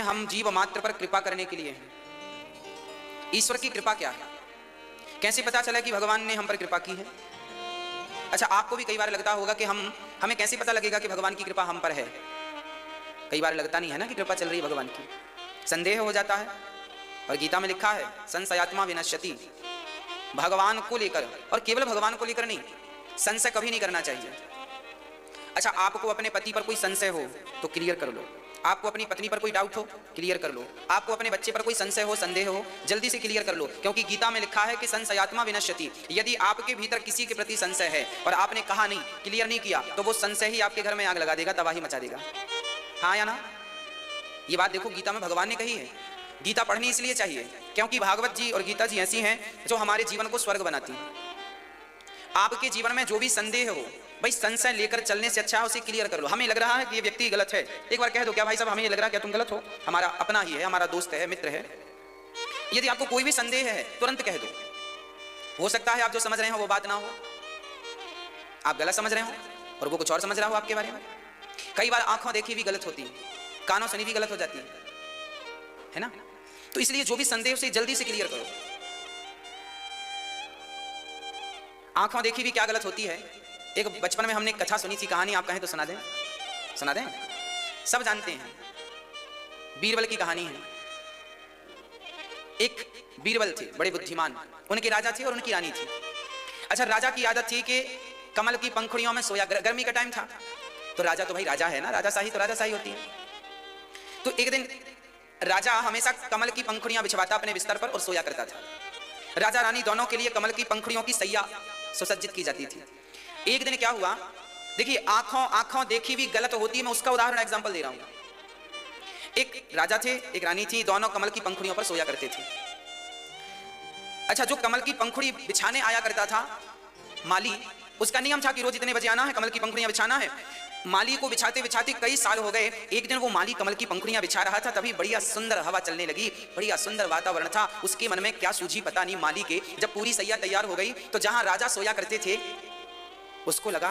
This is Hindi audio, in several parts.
हम जीव मात्र पर कृपा करने के लिए हैं। ईश्वर की कृपा क्या है? कैसे पता चला कि भगवान ने हम पर कृपा की है? अच्छा, आपको भी कई बार लगता होगा कि हमें कैसे पता लगेगा कि भगवान की कृपा हम पर है? कई बार लगता नहीं है ना कि कृपा चल रही है भगवान की, संदेह हो जाता है। और गीता में लिखा है संशयात्मा विनश्यति, भगवान को लेकर, और केवल भगवान को लेकर नहीं, संशय कभी नहीं करना चाहिए। अच्छा, आपको अपने पति पर कोई संशय हो तो क्लियर कर लो, आपको अपनी पत्नी पर कोई डाउट हो क्लियर कर लो, आपको अपने बच्चे पर कोई संशय हो, संदेह हो, जल्दी से क्लियर कर लो, क्योंकि गीता में लिखा है कि संशयात्मा विनश्यति। यदि आपके भीतर किसी के प्रति संशय है और आपने कहा नहीं, क्लियर नहीं किया, तो वो संशय ही आपके घर में आग लगा देगा, तबाही मचा देगा। हाँ या ना? ये बात देखो गीता में भगवान ने कही है। गीता पढ़नी इसलिए चाहिए क्योंकि भागवत जी और गीता जी ऐसी हैं जो हमारे जीवन को स्वर्ग बनाती हैं। आपके जीवन में जो भी संदेह हो, भाई संशय लेकर चलने से अच्छा है उसे क्लियर कर लो। हमें लग रहा है कि ये व्यक्ति गलत है, एक बार कह दो, क्या भाई साहब हमें ये लग रहा है क्या तुम गलत हो, हमारा अपना ही है, हमारा दोस्त है, मित्र है। यदि आपको कोई भी संदेह है तुरंत कह दो। हो सकता है आप जो समझ रहे हो वो बात ना हो, आप गलत समझ रहे हो और वो कुछ और समझ रहा हो आपके बारे में। कई बार आंखों देखी भी गलत होती है, कानों सुनी भी गलत हो जाती है ना? तो इसलिए जो भी संदेह उसे जल्दी से क्लियर करो। आंखों देखी भी क्या गलत होती है? एक बचपन में हमने कथा सुनी थी, कहानी आप कहें तो सुना दें? सुना दें? सब जानते हैं, बीरबल की कहानी है। एक बीरबल थे, बड़े बुद्धिमान, उनके राजा थे और उनकी रानी थी। अच्छा, राजा की आदत थी कि कमल की पंखुड़ियों में सोया, गर्मी का टाइम था तो राजा तो भाई राजा है ना, राजाशाही तो राजाशाही होती है। तो एक दिन राजा हमेशा कमल की पंखुड़ियां बिछवाता अपने बिस्तर पर और सोया करता था। राजा रानी दोनों के लिए कमल की पंखुड़ियों की सैया सुसज्जित की जाती थी। एक दिन क्या हुआ, देखिए आंखों देखी भी गलत होती है, मैं उसका उदाहरण एग्जांपल दे रहा हूं। एक राजा थे, एक रानी थी, दोनों कमल की पंखुड़ियों पर सोया करते थे। अच्छा, जो कमल की पंखुड़ी बिछाने आया करता था माली, उसका नियम था कि रोज इतने बजे आना है, कमल की पंखुड़ियां बिछाना है। माली को बिछाते बिछाते कई साल हो गए। एक दिन वो माली कमल की पंखुड़ियां बिछा रहा था, तभी बढ़िया सुंदर हवा चलने लगी, बढ़िया सुंदर वातावरण था। उसके मन में क्या सूझी पता नहीं माली के। जब पूरी सैया तैयार हो गई तो जहां राजा सोया करते थे उसको लगा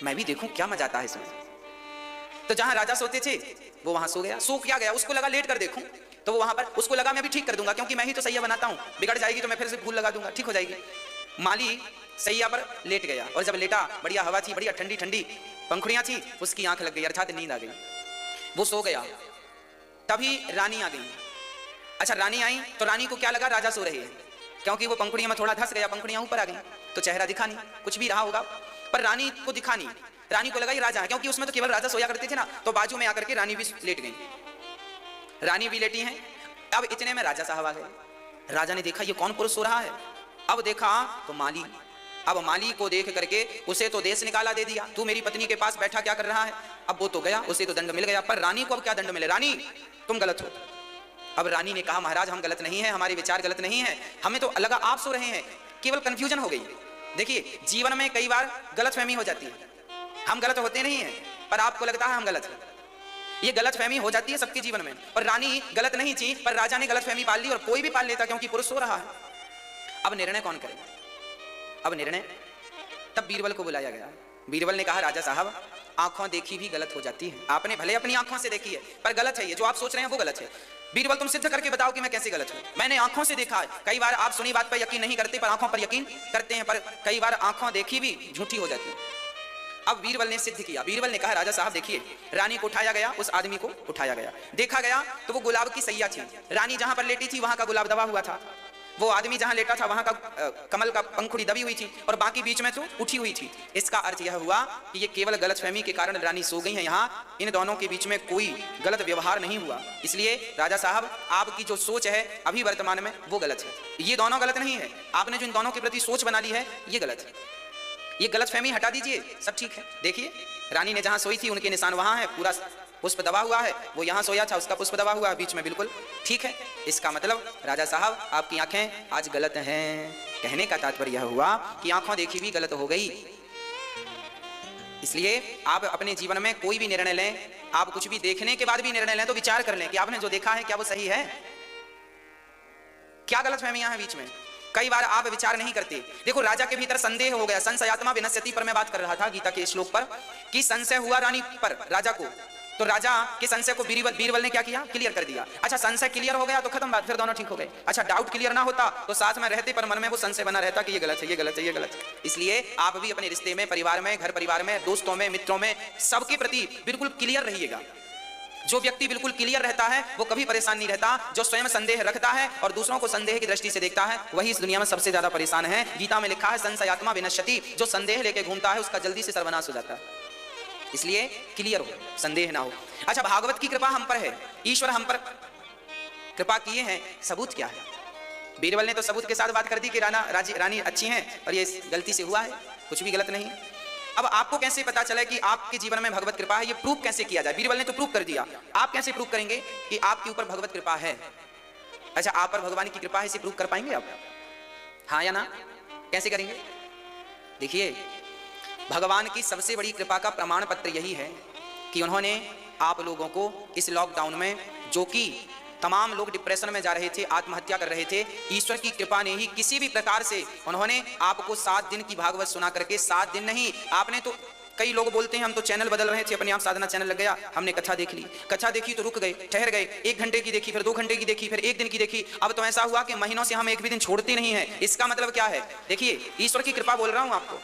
मैं भी देखूं क्या मजा आता है इसमें। तो जहां राजा सोते थे वो वहां सो गया। सो क्या गया, उसको लगा लेट कर देखूं, तो वो वहां पर, उसको लगा मैं भी ठीक कर दूंगा क्योंकि मैं ही तो सैया बनाता हूं, बिगड़ जाएगी तो मैं फिर से फूल लगा दूंगा, ठीक हो जाएगी। माली सैया पर लेट गया और जब लेटा, बढ़िया हवा थी, बढ़िया ठंडी ठंडी पंखुड़ियां थी, उसकी आंख लग गई, अर्थात नींद आ गई, वो सो गया। तभी रानी आ गई। अच्छा, रानी आई तो रानी को क्या लगा राजा सो रहे हैं, क्योंकि वो पंखुड़ियों में थोड़ा धस गया, पंखुड़ियां ऊपर आ गई तो चेहरा दिखा नहीं, कुछ भी रहा होगा पर रानी को दिखा नहीं। रानी को लगा ये राजा है, क्योंकि उसमें तो केवल राजा सोया करते थे ना, तो बाजू में आकर के रानी भी लेट गई। रानी भी लेटी हैं। अब इतने में राजा साहब आ गए। राजा ने देखा ये कौन पुरुष सो रहा है। अब देखा तो माली। अब माली को देख करके उसे तो देश निकाला दे दिया, तू मेरी पत्नी के पास बैठा क्या कर रहा है। अब वो तो गया, उसे तो दंड मिल गया, पर रानी को अब क्या दंड मिले, रानी तुम गलत हो। अब रानी ने कहा महाराज हम गलत नहीं है, हमारे विचार गलत नहीं है, हमें तो लगा आप सो रहे हैं, केवल कंफ्यूजन हो गई। देखिए जीवन में कई बार गलतफहमी हो जाती है, हम गलत होते नहीं हैं पर आपको लगता है हम गलत हैं। ये गलतफहमी हो जाती है सबके जीवन में, पर रानी गलत नहीं थी पर राजा ने गलतफहमी पाल ली, और कोई भी पाल लेता क्योंकि पुरुष सो रहा है। अब निर्णय कौन करे? अब निर्णय, तब बीरबल को बुलाया गया। बीरबल ने कहा राजा साहब आंखों देखी भी गलत हो जाती है, आपने भले अपनी आंखों से देखी है पर गलत है, ये जो आप सोच रहे हैं वो गलत है। बीरबल तुम सिद्ध करके बताओ कि मैं कैसे गलत हूं। मैंने आंखों से देखा है। कई बार आप सुनी बात पर यकीन नहीं करते पर आंखों पर यकीन करते हैं, पर कई बार आंखों देखी भी झूठी हो जाती है। अब बीरबल ने सिद्ध किया। बीरबल ने कहा राजा साहब देखिए, रानी को उठाया गया, उस आदमी को उठाया गया, देखा गया तो वो गुलाब की सैया थी। रानी जहां पर लेटी थी वहां का गुलाब दबा हुआ था, वो आदमी जहां लेटा था वहां का कमल का पंखुड़ी दबी हुई थी और बाकी बीच में तो उठी हुई थी। इसका अर्थ यह हुआ कि ये केवल गलतफहमी के कारण रानी सो गई है, यहाँ इन दोनों के बीच में कोई गलत व्यवहार नहीं हुआ। इसलिए राजा साहब आपकी जो सोच है अभी वर्तमान में वो गलत है, ये दोनों गलत नहीं है, आपने जो इन दोनों के प्रति सोच बना ली है ये गलत है, ये गलतफहमी हटा दीजिए, सब ठीक है। देखिए रानी ने जहां सोई थी उनके निशान वहां है, पूरा पुष्प दबा हुआ है, वो यहाँ सोया था उसका पुष्प दबा हुआ है बीच में, बिल्कुल ठीक है। इसका मतलब राजा साहब आपकी आंखें आज गलत हैं। कहने का तात्पर्य यह हुआ कि आंखों देखी भी गलत हो गई। इसलिए आप अपने जीवन में कोई भी निर्णय लें, आप कुछ भी देखने के बाद भी निर्णय लें तो विचार कर लें कि आपने जो देखा है क्या वो सही है, क्या गलतफहमियां हैं बीच में। कई बार आप विचार नहीं करते। देखो राजा के भीतर संदेह हो गया, संशयात्मा विनश्यति पर मैं बात कर रहा था गीता के श्लोक पर, कि संशय हुआ रानी पर, राजा को तो राजा के संशय को बीरबल ने क्या किया, क्लियर कर दिया। अच्छा संशय क्लियर हो गया तो खत्म बात, फिर दोनों ठीक हो गए। अच्छा डाउट क्लियर ना होता तो साथ में रहते पर मन में वो संशय बना रहता कि ये गलत है, ये गलत है, ये गलत है। इसलिए आप भी अपने रिश्ते में, परिवार में, घर परिवार में, दोस्तों में, मित्रों में, सबके प्रति बिल्कुल क्लियर रहिएगा। जो व्यक्ति बिल्कुल क्लियर रहता है वो कभी परेशान नहीं रहता। जो स्वयं संदेह रखता है और दूसरों को संदेह की दृष्टि से देखता है वही इस दुनिया में सबसे ज्यादा परेशान है। गीता में लिखा है संशयात्मा विनश्यति, जो संदेह लेके घूमता है उसका जल्दी से सर्वनाश हो जाता है। इसलिए क्लियर हो, संदेह ना हो। अच्छा भागवत की कृपा हम पर है, ईश्वर हम पर कृपा किए हैं, सबूत क्या है? बीरबल ने तो सबूत के साथ बात कर दी कि रानी अच्छी हैं और ये गलती से हुआ है, कुछ भी गलत नहीं। अब आपको कैसे पता चले कि आपके जीवन में भगवत कृपा है, ये प्रूफ कैसे किया जाए? बीरबल ने तो प्रूफ कर दिया, आप कैसे प्रूफ करेंगे कि आपके ऊपर भगवत कृपा है? अच्छा आप पर भगवान की कृपा है, इसे प्रूफ कर पाएंगे आप? हाँ या ना? कैसे करेंगे? देखिए भगवान की सबसे बड़ी कृपा का प्रमाण पत्र यही है कि उन्होंने आप लोगों को इस लॉकडाउन में, जो कि तमाम लोग डिप्रेशन में जा रहे थे, आत्महत्या कर रहे थे, ईश्वर की कृपा ने ही किसी भी प्रकार से उन्होंने आपको 7 दिन की भागवत सुना करके, 7 दिन नहीं, आपने तो, कई लोग बोलते हैं हम तो चैनल बदल रहे थे, अपने आप साधना चैनल लग गया, हमने कथा देख ली, कथा देखी तो रुक गए, ठहर गए, 1 घंटे की देखी, फिर 2 घंटे की देखी, फिर 1 दिन की देखी, अब तो ऐसा हुआ कि महीनों से हम एक भी दिन छोड़ते नहीं है। इसका मतलब क्या है? देखिए ईश्वर की कृपा बोल रहा हूं आपको।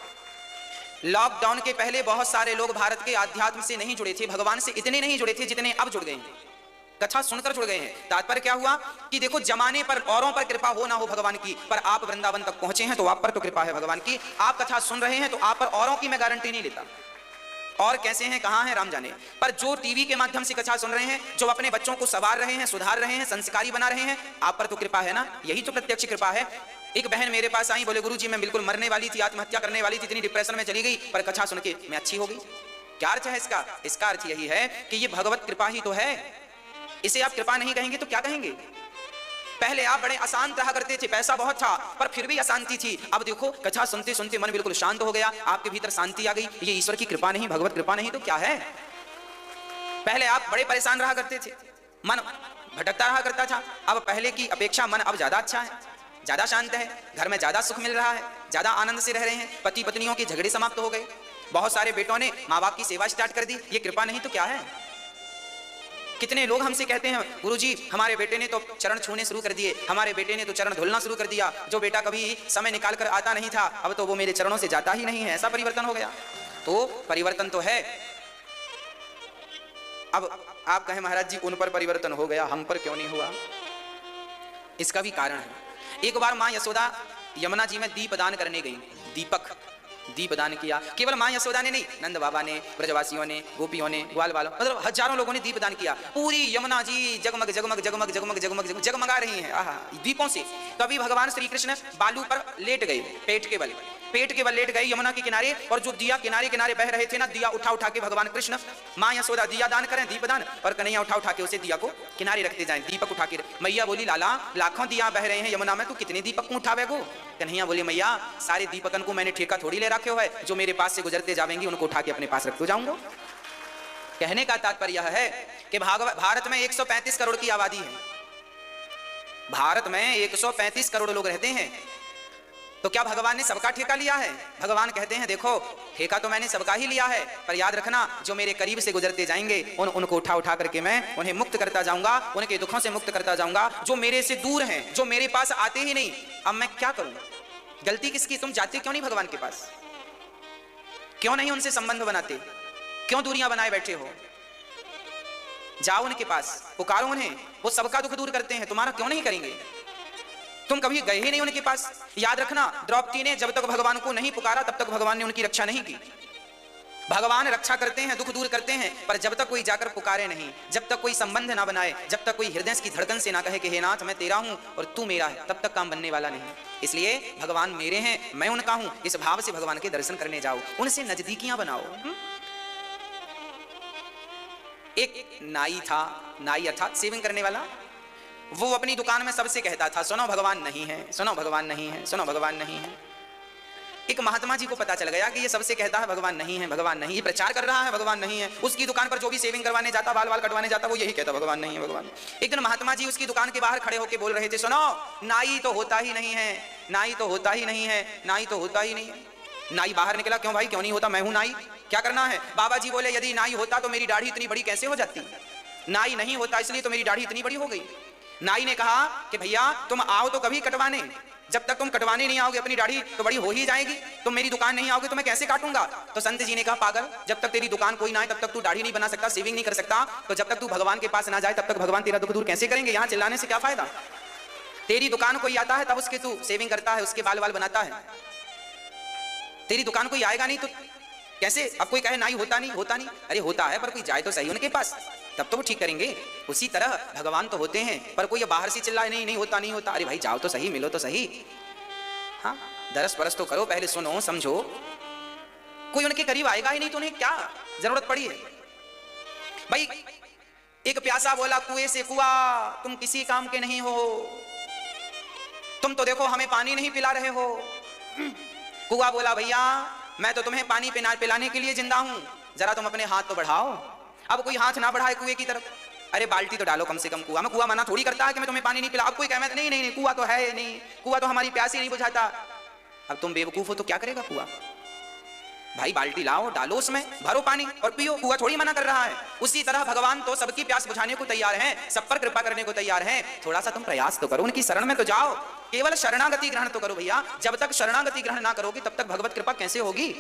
लॉकडाउन के पहले बहुत सारे लोग भारत के आध्यात्म से नहीं जुड़े थे, भगवान से इतने नहीं जुड़े थे जितने अब जुड़ गए हैं, कथा सुनकर जुड़ गए हैं। तात्पर्य क्या हुआ कि देखो जमाने पर औरों पर कृपा हो ना हो भगवान की, पर आप वृंदावन तक पहुंचे हैं तो आप पर तो कृपा है भगवान की। आप कथा सुन रहे हैं तो आप पर, औरों की मैं गारंटी नहीं लेता, और कैसे हैं कहां हैं राम जाने, पर जो टीवी के माध्यम से कथा सुन रहे हैं, जो अपने बच्चों को संवार रहे हैं, सुधार रहे हैं, संस्कारी बना रहे हैं, आप पर तो कृपा है ना। यही तो प्रत्यक्ष कृपा है। एक बहन मेरे पास आई, बोले गुरुजी मैं बिल्कुल मरने वाली थी, आत्महत्या करने वाली थी, इतनी डिप्रेशन में चली गई, पर कथा सुन के मैं अच्छी हो गई। क्या अर्थ है इसका? इसका अर्थ यही है कि ये भगवत कृपा ही तो है। इसे आप कृपा नहीं कहेंगे तो क्या कहेंगे? पहले आप बड़े अशांत रहा करते थे, पैसा बहुत था पर फिर भी अशांति थी, अब देखो कथा सुनते सुनते मन बिल्कुल शांत हो गया, आपके भीतर शांति आ गई। ये ईश्वर की कृपा नहीं, भगवत कृपा नहीं तो क्या है? पहले आप बड़े परेशान रहा करते थे, मन भटकता रहा करता था, अब पहले की अपेक्षा मन अब ज्यादा अच्छा है, ज्यादा शांत है, घर में ज्यादा सुख मिल रहा है, ज्यादा आनंद से रह रहे हैं, पति पत्नियों के झगड़े समाप्त हो गए, बहुत सारे बेटों ने माँ बाप की सेवा स्टार्ट कर दी। ये कृपा नहीं तो क्या है? कितने लोग हमसे कहते हैं गुरुजी हमारे बेटे ने तो चरण छूने शुरू कर दिए, हमारे बेटे ने तो चरण धुलना शुरू कर दिया, जो बेटा कभी समय निकाल कर आता नहीं था अब तो वो मेरे चरणों से जाता ही नहीं है, ऐसा परिवर्तन हो गया। तो परिवर्तन तो है। अब आप कहें महाराज जी उन पर परिवर्तन हो गया, हम पर क्यों नहीं हुआ? इसका भी कारण है। एक बार मां यशोदा यमुना जी में दीपदान करने गई, दीपदान किया। केवल मां यशोदा ने नहीं, नंद बाबा ने, ब्रजवासियों ने, गोपियों ने, ग्वाल वालों, मतलब हजारों लोगों ने दीपदान किया। पूरी यमुना जी जगमग जगमग जगमग जगमग जगमग जगमगा रही हैं आहा दीपों से। तभी भगवान श्री कृष्ण बालू पर लेट गए, पेट के बल लेट गए यमुना के किनारे, और जो दिया किनारे किनारे बह रहे थे ना, दिया उठा उठा के भगवान कृष्ण, मां यशोदा दिया दान करें, दीपदान, और कन्हैया उठा उठा के उसे दिया को किनारे रखते जाएं, दीपक उठा के। मैया बोली लाला लाखों दिया बह रहे हैं यमुना में, तू कितने दीपक को उठावे गो? कन्हैया बोली मैया सारे दीपकन को मैंने ठेका थोड़ी ले रखे है, जो मेरे पास से गुजरते जाएंगे उनको उठा के अपने पास रखते जाऊंगा। कहने का तात्पर्य यह है कि भारत में 135 करोड़ की आबादी है, भारत में 135 करोड़ लोग रहते हैं, तो क्या भगवान ने सबका ठेका लिया है? भगवान कहते हैं देखो ठेका तो मैंने सबका ही लिया है, पर याद रखना जो मेरे करीब से गुजरते जाएंगे उनको उठा उठा करके मैं उन्हें मुक्त करता जाऊंगा, उनके दुखों से मुक्त करता जाऊंगा। जो मेरे से दूर हैं, जो मेरे पास आते ही नहीं, अब मैं क्या करूं? गलती किसकी? तुम जाते क्यों नहीं भगवान के पास? क्यों नहीं उनसे संबंध बनाते? क्यों दूरियां बनाए बैठे हो? जाओ उनके पास, पुकारो उन्हें, वो सबका दुख दूर करते हैं, तुम्हारा क्यों नहीं करेंगे? तुम कभी गए ही नहीं उनके पास। याद रखना द्रौपदी ने जब तक भगवान को नहीं पुकारा तब तक भगवान ने उनकी रक्षा नहीं की। भगवान रक्षा करते हैं, दुख दूर करते हैं, पर जब तक कोई जाकर पुकारे नहीं, जब तक कोई संबंध ना बनाए, जब तक कोई हृदय की धड़कन से ना कहे कि हे नाथ मैं तेरा हूं और तू मेरा है, तब तक काम बनने वाला नहीं। इसलिए भगवान मेरे हैं, मैं उनका हूं, इस भाव से भगवान के दर्शन करने जाओ, उनसे नजदीकियां बनाओ। एक नाई था, नाई अर्थात सेविंग करने वाला, वो अपनी दुकान में सबसे कहता था सुनो भगवान नहीं है, सुनो भगवान नहीं है, सुनो भगवान नहीं है। एक महात्मा जी को पता चल गया कि ये सबसे कहता है भगवान नहीं है, भगवान नहीं, ये प्रचार कर रहा है भगवान नहीं है। उसकी दुकान पर जो भी सेविंग करवाने जाता, बाल कटवाने जाता, वो यही कहता भगवान नहीं है, भगवान। एक दिन महात्मा जी उसकी दुकान के बाहर खड़े होकर बोल रहे थे सुनो नाई तो होता ही नहीं है, नाई तो होता ही नहीं है, नाई तो होता ही नहीं है। नाई बाहर निकला, क्यों भाई क्यों नहीं होता? मैं हूं नाई। क्या करना है? बाबा जी बोले यदि नाई होता तो मेरी दाढ़ी इतनी बड़ी कैसे हो जाती? नाई नहीं होता इसलिए तो मेरी दाढ़ी इतनी बड़ी हो गई। नाई ने कहा कि भैया तुम आओ तो कभी कटवाने, जब तक तुम कटवाने नहीं आओगे अपनी दाढ़ी तो बड़ी हो ही जाएगी। तुम मेरी दुकान नहीं आओगे तो मैं कैसे काटूंगा? तो संत जी ने कहा पागल, जब तक तेरी दुकान कोई ना आए तब तक तू दाढ़ी नहीं बना सकता, सेविंग नहीं कर सकता। तो जब तक तू भगवान के पास ना जाए तब तक भगवान तेरा दुख दूर कैसे करेंगे? यहाँ चिल्लाने से क्या फायदा? तेरी दुकान कोई आता है तब उसके तू सेविंग करता है, उसके बाल बाल बनाता है। तेरी दुकान कोई आएगा नहीं तो कैसे? अब कोई कहे नाई होता नहीं, होता नहीं, अरे होता है पर कोई जाए तो सही उनके पास, तब तो वो ठीक करेंगे। उसी तरह भगवान तो होते हैं पर कोई बाहर से चिल्लाए नहीं नहीं होता नहीं होता। अरे भाई जाओ तो सही, मिलो तो सही, हाँ दरस परस तो करो, पहले सुनो समझो। कोई उनके करीब आएगा ही नहीं तो उन्हें क्या जरूरत पड़ी है? भाई एक प्यासा बोला कुएं से कुआ तुम किसी काम के नहीं हो, तुम तो देखो हमें पानी नहीं पिला रहे हो। कुआ बोला भैया मैं तो तुम्हें पानी पिलाने के लिए जिंदा हूं, जरा तुम अपने हाथ तो बढ़ाओ। अब कोई हाथ ना बढ़ाए कुएं की तरफ, अरे बाल्टी तो डालो कम से कम कुआ में, कुआ मना थोड़ी करता है कि मैं तुम्हें पानी नहीं पिला। अब कोई कहे नहीं नहीं कुआ तो है नहीं, कुआ तो हमारी प्यास ही नहीं बुझाता। अब तुम बेवकूफ हो तो क्या करेगा कुआ? भाई बाल्टी लाओ, डालो उसमें, भरो पानी और पियो, कुआ थोड़ी मना कर रहा है। उसी तरह भगवान तो सबकी प्यास बुझाने को तैयार हैं, सब पर कृपा करने को तैयार हैं। थोड़ा सा तुम प्रयास तो करो, उनकी शरण में तो जाओ, केवल शरणागति ग्रहण तो करो भैया। जब तक शरणागति ग्रहण ना करोगे तब तक भगवत कृपा कैसे होगी?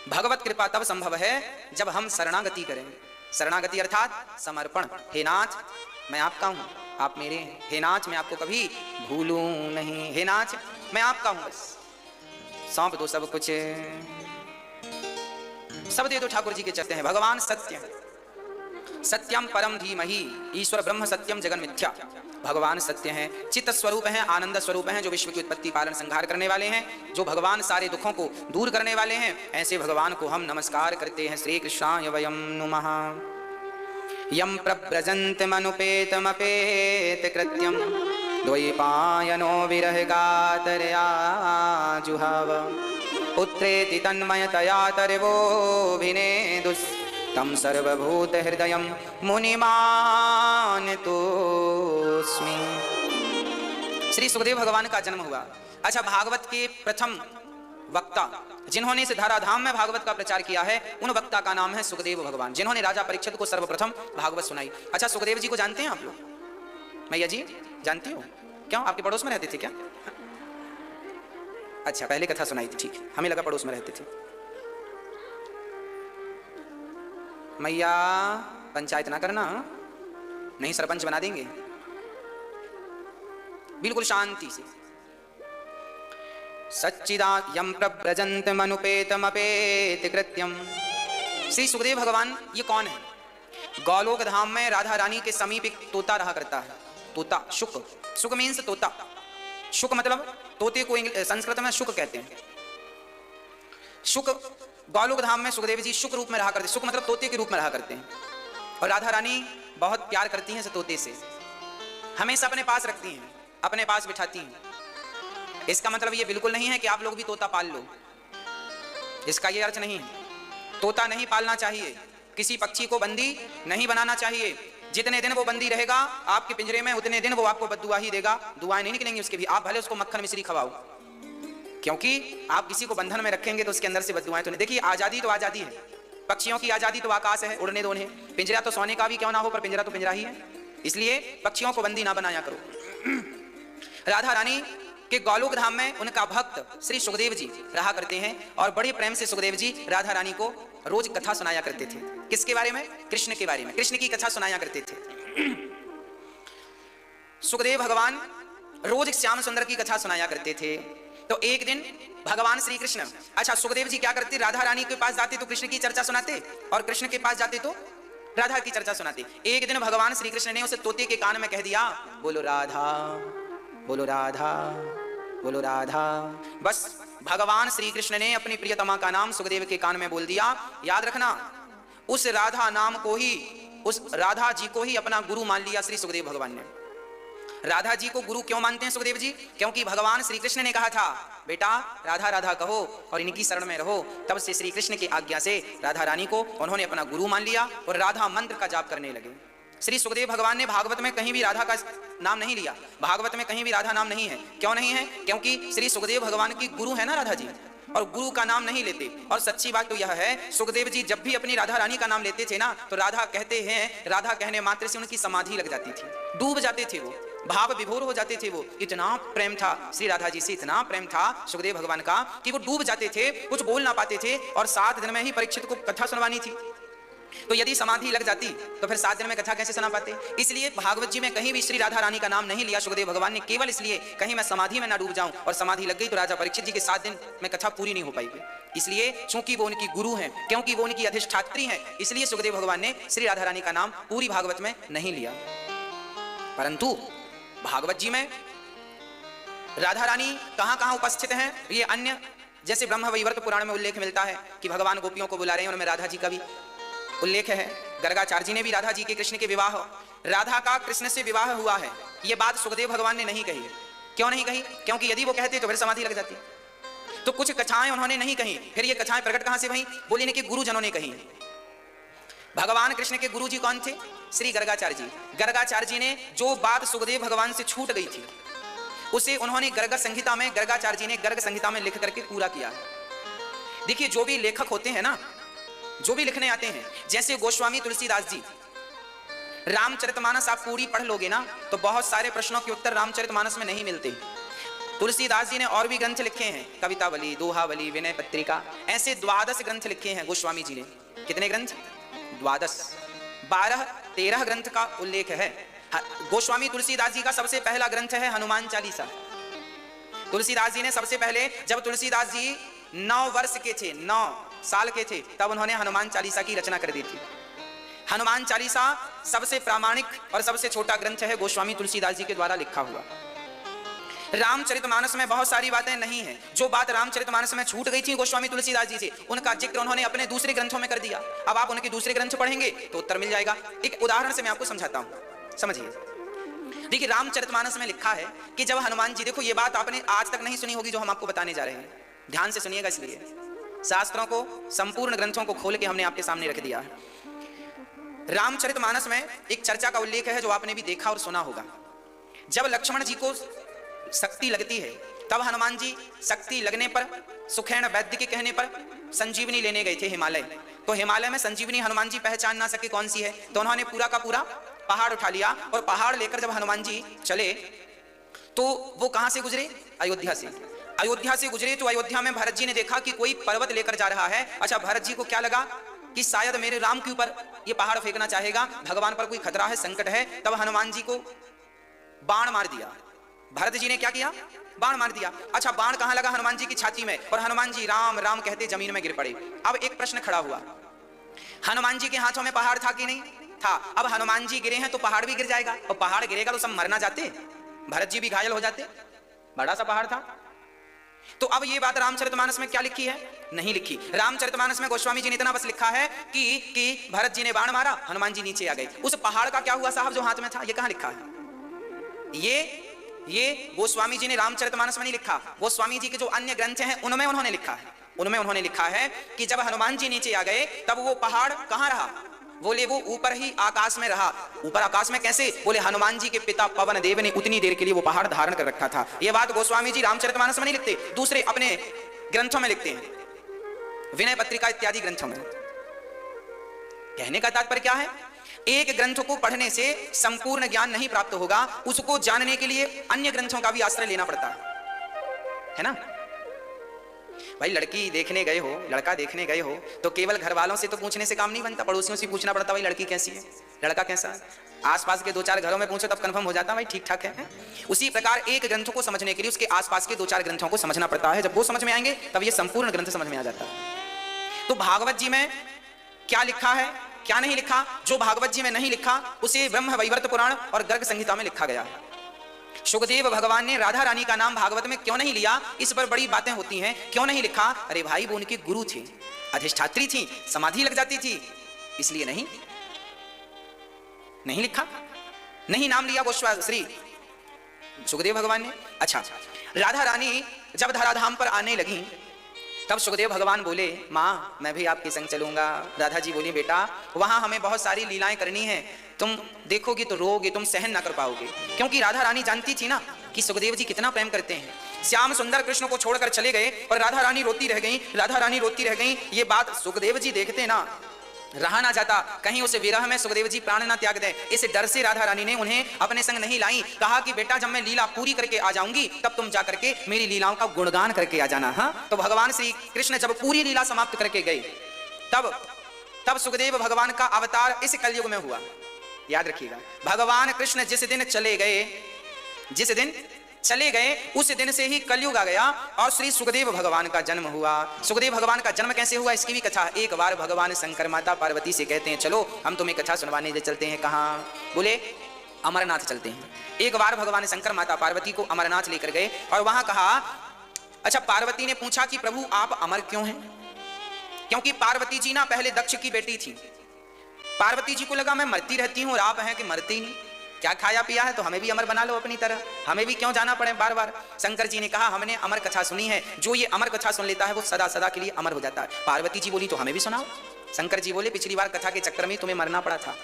भगवत कृपा तब संभव है जब हम शरणागति करें। शरणागति अर्थात समर्पण। हे नाथ मैं आपका हूं, आप मेरे हैं। हे नाथ मैं आपको कभी भूलूं नहीं, हे नाथ मैं आपका हूं, बस सौंप दो सब कुछ, सब दे दो ठाकुर जी के चलते हैं। भगवान सत्य, सत्यम परम धीमहि, ईश्वर ब्रह्म सत्यम जगन मिथ्या। भगवान सत्य हैं, चित्त स्वरूप हैं, आनंद स्वरूप हैं, जो विश्व की उत्पत्ति पालन संहार करने वाले हैं, जो भगवान सारे दुखों को दूर करने वाले हैं। ऐसे भगवान को हम नमस्कार करते हैं। श्री कृष्णाय वयं नुमः। यम प्रव्रजन्तमनुपेतमपेत कृत्यम द्वैपायनो विरह गातरया जुहाव पुत्रेति तन्मयतया तर्वोऽभिनेदुस् तम सर्वभूत हृदयं मुनिमानतोऽस्मि। श्री सुखदेव भगवान का जन्म हुआ। अच्छा, भागवत के प्रथम वक्ता जिन्होंने इस धराधाम में भागवत का प्रचार किया है, उन वक्ता का नाम है सुखदेव भगवान, जिन्होंने राजा परीक्षित को सर्वप्रथम भागवत सुनाई। अच्छा, सुखदेव जी को जानते हैं आप लोग? मैया जी जानते हो? क्यों, आपके पड़ोस में रहते थे क्या? अच्छा, पहले कथा सुनाई थी, ठीक, हमें लगा पड़ोस में रहते थे। मैया पंचायत ना करना, नहीं सरपंच बना देंगे। बिल्कुल शांति से। सच्चिदायं प्रव्रजन्तमनुपेतमपेत कृत्यम। श्री सुखदेव भगवान ये कौन है? गौलोक धाम में राधा रानी के समीप एक तोता रहा करता है। तोता, शुक, शुक मीन्स तोता। शुक मतलब तोते को संस्कृत में शुक कहते हैं। शुक गौलोक धाम में सुखदेव जी शुक रूप में रहा करते, शुक मतलब तोते के रूप में रहा करते हैं। और राधा रानी बहुत प्यार करती हैं इस तोते से, हमेशा अपने पास रखती हैं, अपने पास बिठाती हैं। इसका मतलब ये बिल्कुल नहीं है कि आप लोग भी तोता पाल लो, इसका ये अर्थ नहीं है। तोता नहीं पालना चाहिए, किसी पक्षी को बंदी नहीं बनाना चाहिए। जितने दिन वो बंदी रहेगा आपके पिंजरे में, उतने दिन वो आपको बद्दुआ ही देगा, दुआएं नहीं निकलेंगी उसके भी। आप भले उसको मक्खन मिश्री खवाओ, क्योंकि आप किसी को बंधन में रखेंगे तो उसके अंदर से बद्दुआएं तो नहीं। देखिए, आजादी तो आजादी है, पक्षियों की आजादी तो आकाश है, उड़ने दो उन्हें। पिंजरा तो सोने का भी क्यों ना हो, पर पिंजरा तो पिंजरा ही है, इसलिए पक्षियों को बंदी ना बनाया करो। राधा रानी के गौलोक धाम में उनका भक्त श्री सुखदेव जी रहा करते हैं, और बड़े प्रेम से सुखदेव जी राधा रानी को रोज कथा सुनाया करते थे। किसके बारे में? कृष्ण के बारे में, कृष्ण की कथा सुनाया करते थे। सुखदेव भगवान रोज श्याम सुंदर की कथा सुनाया करते थे। तो एक दिन भगवान श्री कृष्ण, अच्छा सुखदेव जी क्या करते? राधा रानी के पास जाते तो कृष्ण की चर्चा सुनाते, और कृष्ण के पास जाते तो राधा की चर्चा सुनाते। एक दिन भगवान श्री कृष्ण ने उसे तोते के कान में कह दिया, बोलो राधा, बोलो राधा, बोलो राधा। बस भगवान श्री कृष्ण ने अपनी प्रियतमा का नाम सुखदेव के कान में बोल दिया। याद रखना, उस राधा नाम को ही, उस राधा जी को ही अपना गुरु मान लिया श्री सुखदेव भगवान ने। राधा जी को गुरु क्यों मानते हैं सुखदेव जी? क्योंकि भगवान श्री कृष्ण ने कहा था, बेटा राधा राधा कहो और इनकी शरण में रहो। तब से श्री कृष्ण की आज्ञा से राधा रानी को उन्होंने अपना गुरु मान लिया और राधा मंत्र का जाप करने लगे। श्री सुखदेव भगवान ने भागवत में कहीं भी राधा का नाम नहीं लिया, भागवत में कहीं भी राधा नाम नहीं है। क्यों नहीं है? क्योंकि श्री सुखदेव भगवान की गुरु है ना राधा जी, और गुरु का नाम नहीं लेते। और सच्ची बात तो यह है, सुखदेव जी जब भी अपनी राधा रानी का नाम लेते थे ना, तो राधा कहते हैं, राधा कहने मात्र से उनकी समाधि लग जाती थी, डूब जाते थे वो, भाव विभोर हो जाते थे वो। इतना प्रेम था श्री राधा जी से, इतना प्रेम था सुखदेव भगवान का कि वो डूब जाते थे, कुछ बोल ना पाते थे। और 7 दिन में ही परीक्षित को कथा सुनवानी थी, तो यदि समाधि लग जाती तो फिर 7 दिन में कथा कैसे सुना पाते। इसलिए भागवत जी में कहीं भी श्री राधा रानी का नाम नहीं लिया सुखदेव भगवान ने, केवल इसलिए कहीं मैं समाधि में ना डूब जाऊं, और समाधि लग गई तो राजा परीक्षित जी के 7 दिन में कथा पूरी नहीं हो पाएगी। इसलिए चूंकि वो उनकी गुरु हैं, क्योंकि वो उनकी अधिष्ठात्री हैं, इसलिए सुखदेव भगवान ने श्री राधा रानी का नाम पूरी भागवत में नहीं लिया। परंतु भागवत जी में राधा रानी कहां कहां उपस्थित हैं, ये अन्य जैसे ब्रह्म वैवर्त पुराण में उल्लेख मिलता है कि भगवान गोपियों को बुला रहे हैं, उनमें राधा जी का भी उल्लेख है। गर्गाचार्य जी ने भी राधा जी के कृष्ण के विवाह, राधा का कृष्ण से विवाह हुआ है, ये बात सुखदेव भगवान ने नहीं कही। क्यों नहीं कही? क्योंकि यदि वो कहते तो फिर समाधि लग जाती। तो कुछ कथाएं उन्होंने नहीं कही, फिर ये कथाएं प्रकट कहां से भई? बोली ने कि गुरुजनों ने कही। भगवान कृष्ण के गुरु जी कौन थे? श्री गर्गाचार्य जी। गर्गाचार्य जी ने जो बात सुखदेव भगवान से छूट गई थी, उसे उन्होंने गर्ग संहिता में, गर्गाचार्य जी ने गर्ग संहिता में लिख करके पूरा किया है। देखिए, जो भी लेखक होते हैं ना, जो भी लिखने आते हैं, जैसे गोस्वामी तुलसीदास जी, रामचरितमानस आप पूरी पढ़ लोगे ना, तो बहुत सारे प्रश्नों के उत्तर रामचरितमानस में नहीं मिलते। तुलसीदास जी ने और भी ग्रंथ लिखे हैं, कवितावली, दोहावली, विनय पत्रिका, ऐसे 12 ग्रंथ लिखे हैं गोस्वामी जी ने। कितने ग्रंथ? 12, 12, 13 ग्रंथ का उल्लेख है। गोस्वामी तुलसीदास जी का सबसे पहला ग्रंथ है हनुमान चालीसा। तुलसीदास जी ने सबसे पहले, जब तुलसीदास जी 9 वर्ष के थे, 9 साल के थे, तब उन्होंने हनुमान चालीसा की रचना कर दी थी। हनुमान चालीसा सबसे प्रामाणिक और सबसे छोटा ग्रंथ है गोस्वामी तुलसीदास जी के द्वारा लिखा हुआ। रामचरितमानस में बहुत सारी बातें नहीं है, जो बात रामचरितमानस में छूट गई थी गोस्वामी तुलसीदास जी से, उनका जिक्र उन्होंने अपने दूसरे ग्रंथों में कर दिया। अब आप उनके दूसरे ग्रंथ पढ़ेंगे तो उत्तर मिल जाएगा। एक उदाहरण से मैं आपको समझाता हूं, समझिए। देखिए, रामचरितमानस में लिखा है कि जब हनुमान जी, देखो ये बात आपने आज तक नहीं सुनी होगी जो हम आपको बताने जा रहे हैं, ध्यान से सुनिएगा। इसलिए शास्त्रों को, संपूर्ण ग्रंथों को खोल के हमने आपके सामने रख दिया है। रामचरितमानस में एक चर्चा का उल्लेख है जो आपने भी देखा और सुना होगा। जब लक्ष्मण जी को शक्ति लगती है, तब हनुमान जी शक्ति लगने पर, सुखैन वैद्य के कहने पर संजीवनी लेने गए थे हिमालय। तो हिमालय में संजीवनी हनुमान जी पहचान ना सके कौन सी है, तो उन्होंने पूरा का पूरा पहाड़ उठा लिया, और पहाड़ लेकर जब हनुमान जी चले तो वो कहां से गुजरे? अयोध्या से। अयोध्या से गुजरे तो अयोध्या में भरत जी ने देखा कि कोई पर्वत लेकर जा रहा है। अच्छा, भरत जी को क्या लगा कि शायद मेरे राम के ऊपर ये पहाड़ फेंकना चाहेगा, भगवान पर कोई खतरा है, संकट है। तब हनुमान जी को बाण मार दिया। भरत जी ने क्या किया? बाण मार दिया। अच्छा, बाण कहां लगा? हनुमान जी की छाती में, और हनुमान जी राम राम कहते जमीन में गिर पड़े। अब एक प्रश्न खड़ा हुआ, हनुमान जी के हाथों में पहाड़ था कि नहीं था? अब हनुमान जी गिरे हैं तो पहाड़ भी गिर जाएगा, और पहाड़ गिरेगा तो सब मरना जाते, भरत जी भी घायल हो जाते, बड़ा सा पहाड़ था। तो अब ये बात रामचरितमानस में क्या लिखी है? नहीं लिखी। रामचरितमानस में गोस्वामी जी ने इतना बस लिखा है कि भरत जी ने बाण मारा, हनुमान जी नीचे आ गए। उस पहाड़ का क्या हुआ साहब जो हाथ में था? ये कहां लिखा है? ये गोस्वामी जी ने रामचरितमानस में नहीं लिखा। गोस्वामी जी के जो अन्य ग्रंथ हैं उनमें उन्होंने लिखा है। उनमें उन्होंने लिखा है कि जब हनुमान जी नीचे आ गए तब वो पहाड़ कहां रहा? बोले वो ऊपर ही आकाश में रहा। ऊपर आकाश में कैसे? बोले हनुमान जी के पिता पवन देव ने उतनी देर के लिए वो पहाड़ धारण कर रखा था। ये बात गोस्वामी जी रामचरितमानस में नहीं लिखते, दूसरे अपने ग्रंथों में लिखते हैं, विनय पत्रिका इत्यादि ग्रंथों में। कहने का तात्पर्य क्या है? एक ग्रंथ को पढ़ने से संपूर्ण ज्ञान नहीं प्राप्त होगा, उसको जानने के लिए अन्य ग्रंथों का भी आश्रय लेना पड़ता है ना। भाई, लड़की देखने गए हो, लड़का देखने गए हो, तो केवल घर वालों से तो पूछने से काम नहीं बनता, पड़ोसियों से पूछना पड़ता, भाई लड़की कैसी है, लड़का कैसा है। आसपास के 2-4 घरों में पूछो तब कंफर्म हो जाता, भाई ठीक ठाक है। उसी प्रकार एक ग्रंथ को समझने के लिए उसके आसपास के 2-4 ग्रंथों को समझना पड़ता है। जब वो समझ में आएंगे तब ये संपूर्ण ग्रंथ समझ में आ जाता है। तो भागवत जी में क्या लिखा है, क्या नहीं लिखा? जो भागवत जी में नहीं लिखा उसे ब्रह्म वैवर्त पुराण और गर्ग संहिता में लिखा गया है। सुखदेव भगवान ने राधा रानी का नाम भागवत में क्यों नहीं लिया? इस पर बड़ी बातें होती हैं। क्यों नहीं लिखा? अरे भाई, वो उनके गुरु थे, अधिष्ठात्री थी, समाधि लग जाती थी, इसलिए नहीं लिखा, नहीं नाम लिया गोस्वामी श्री सुखदेव भगवान ने। अच्छा, राधा रानी जब धराधाम पर आने लगी तब सुखदेव भगवान बोले, माँ मैं भी आपके संग चलूंगा। राधा जी बोली, बेटा वहां हमें बहुत सारी लीलाएं करनी है, तुम देखोगे तो रोगे, तुम सहन ना कर पाओगे। क्योंकि राधा रानी जानती थी ना कि सुखदेव जी कितना प्रेम करते हैं। श्याम सुंदर कृष्ण को छोड़कर चले गए और राधा रानी रोती रह गई, राधा रानी रोती रह गई। ये बात सुखदेव जी देखते ना, रहा ना जाता, कहीं उसे विरह में सुखदेव जी प्राण ना त्याग दें। इस डर से राधा रानी ने उन्हें अपने संग नहीं लाई। कहा कि बेटा जब मैं लीला पूरी करके आ जाऊंगी तब तुम जा करके मेरी लीलाओं का गुणगान करके आ जाना। हाँ, तो भगवान श्री कृष्ण जब पूरी लीला समाप्त करके गए तब सुखदेव भगवान का अवतार इस कलयुग में हुआ। याद रखिएगा, भगवान कृष्ण जिस दिन चले गए उस दिन से ही कलयुग आ गया और श्री सुखदेव भगवान का जन्म हुआ। सुखदेव भगवान का जन्म कैसे हुआ इसकी भी कथा। एक बार भगवान शंकर माता पार्वती से कहते हैं चलो हम तुम्हें कथा सुनवाने ले चलते हैं। कहाँ? बोले अमरनाथ चलते हैं। एक बार भगवान शंकर माता पार्वती को अमरनाथ लेकर गए और वहां कहा, अच्छा पार्वती ने पूछा कि प्रभु आप अमर क्यों हैं? क्योंकि पार्वती जी ना पहले दक्ष की बेटी थी। पार्वती जी को लगा मैं मरती रहती हूं और आप हैं कि मरती नहीं, क्या खाया पिया है तो हमें भी अमर बना लो अपनी तरह, हमें भी क्यों जाना पड़े बार बार। शंकर जी ने कहा हमने अमर कथा सुनी है, जो ये अमर कथा सुन लेता है वो सदा सदा के लिए अमर हो जाता है। पार्वती जी बोली तो हमें भी सुनाओ। शंकर जी बोले पिछली बार कथा के चक्कर में तुम्हें मरना पड़ा था।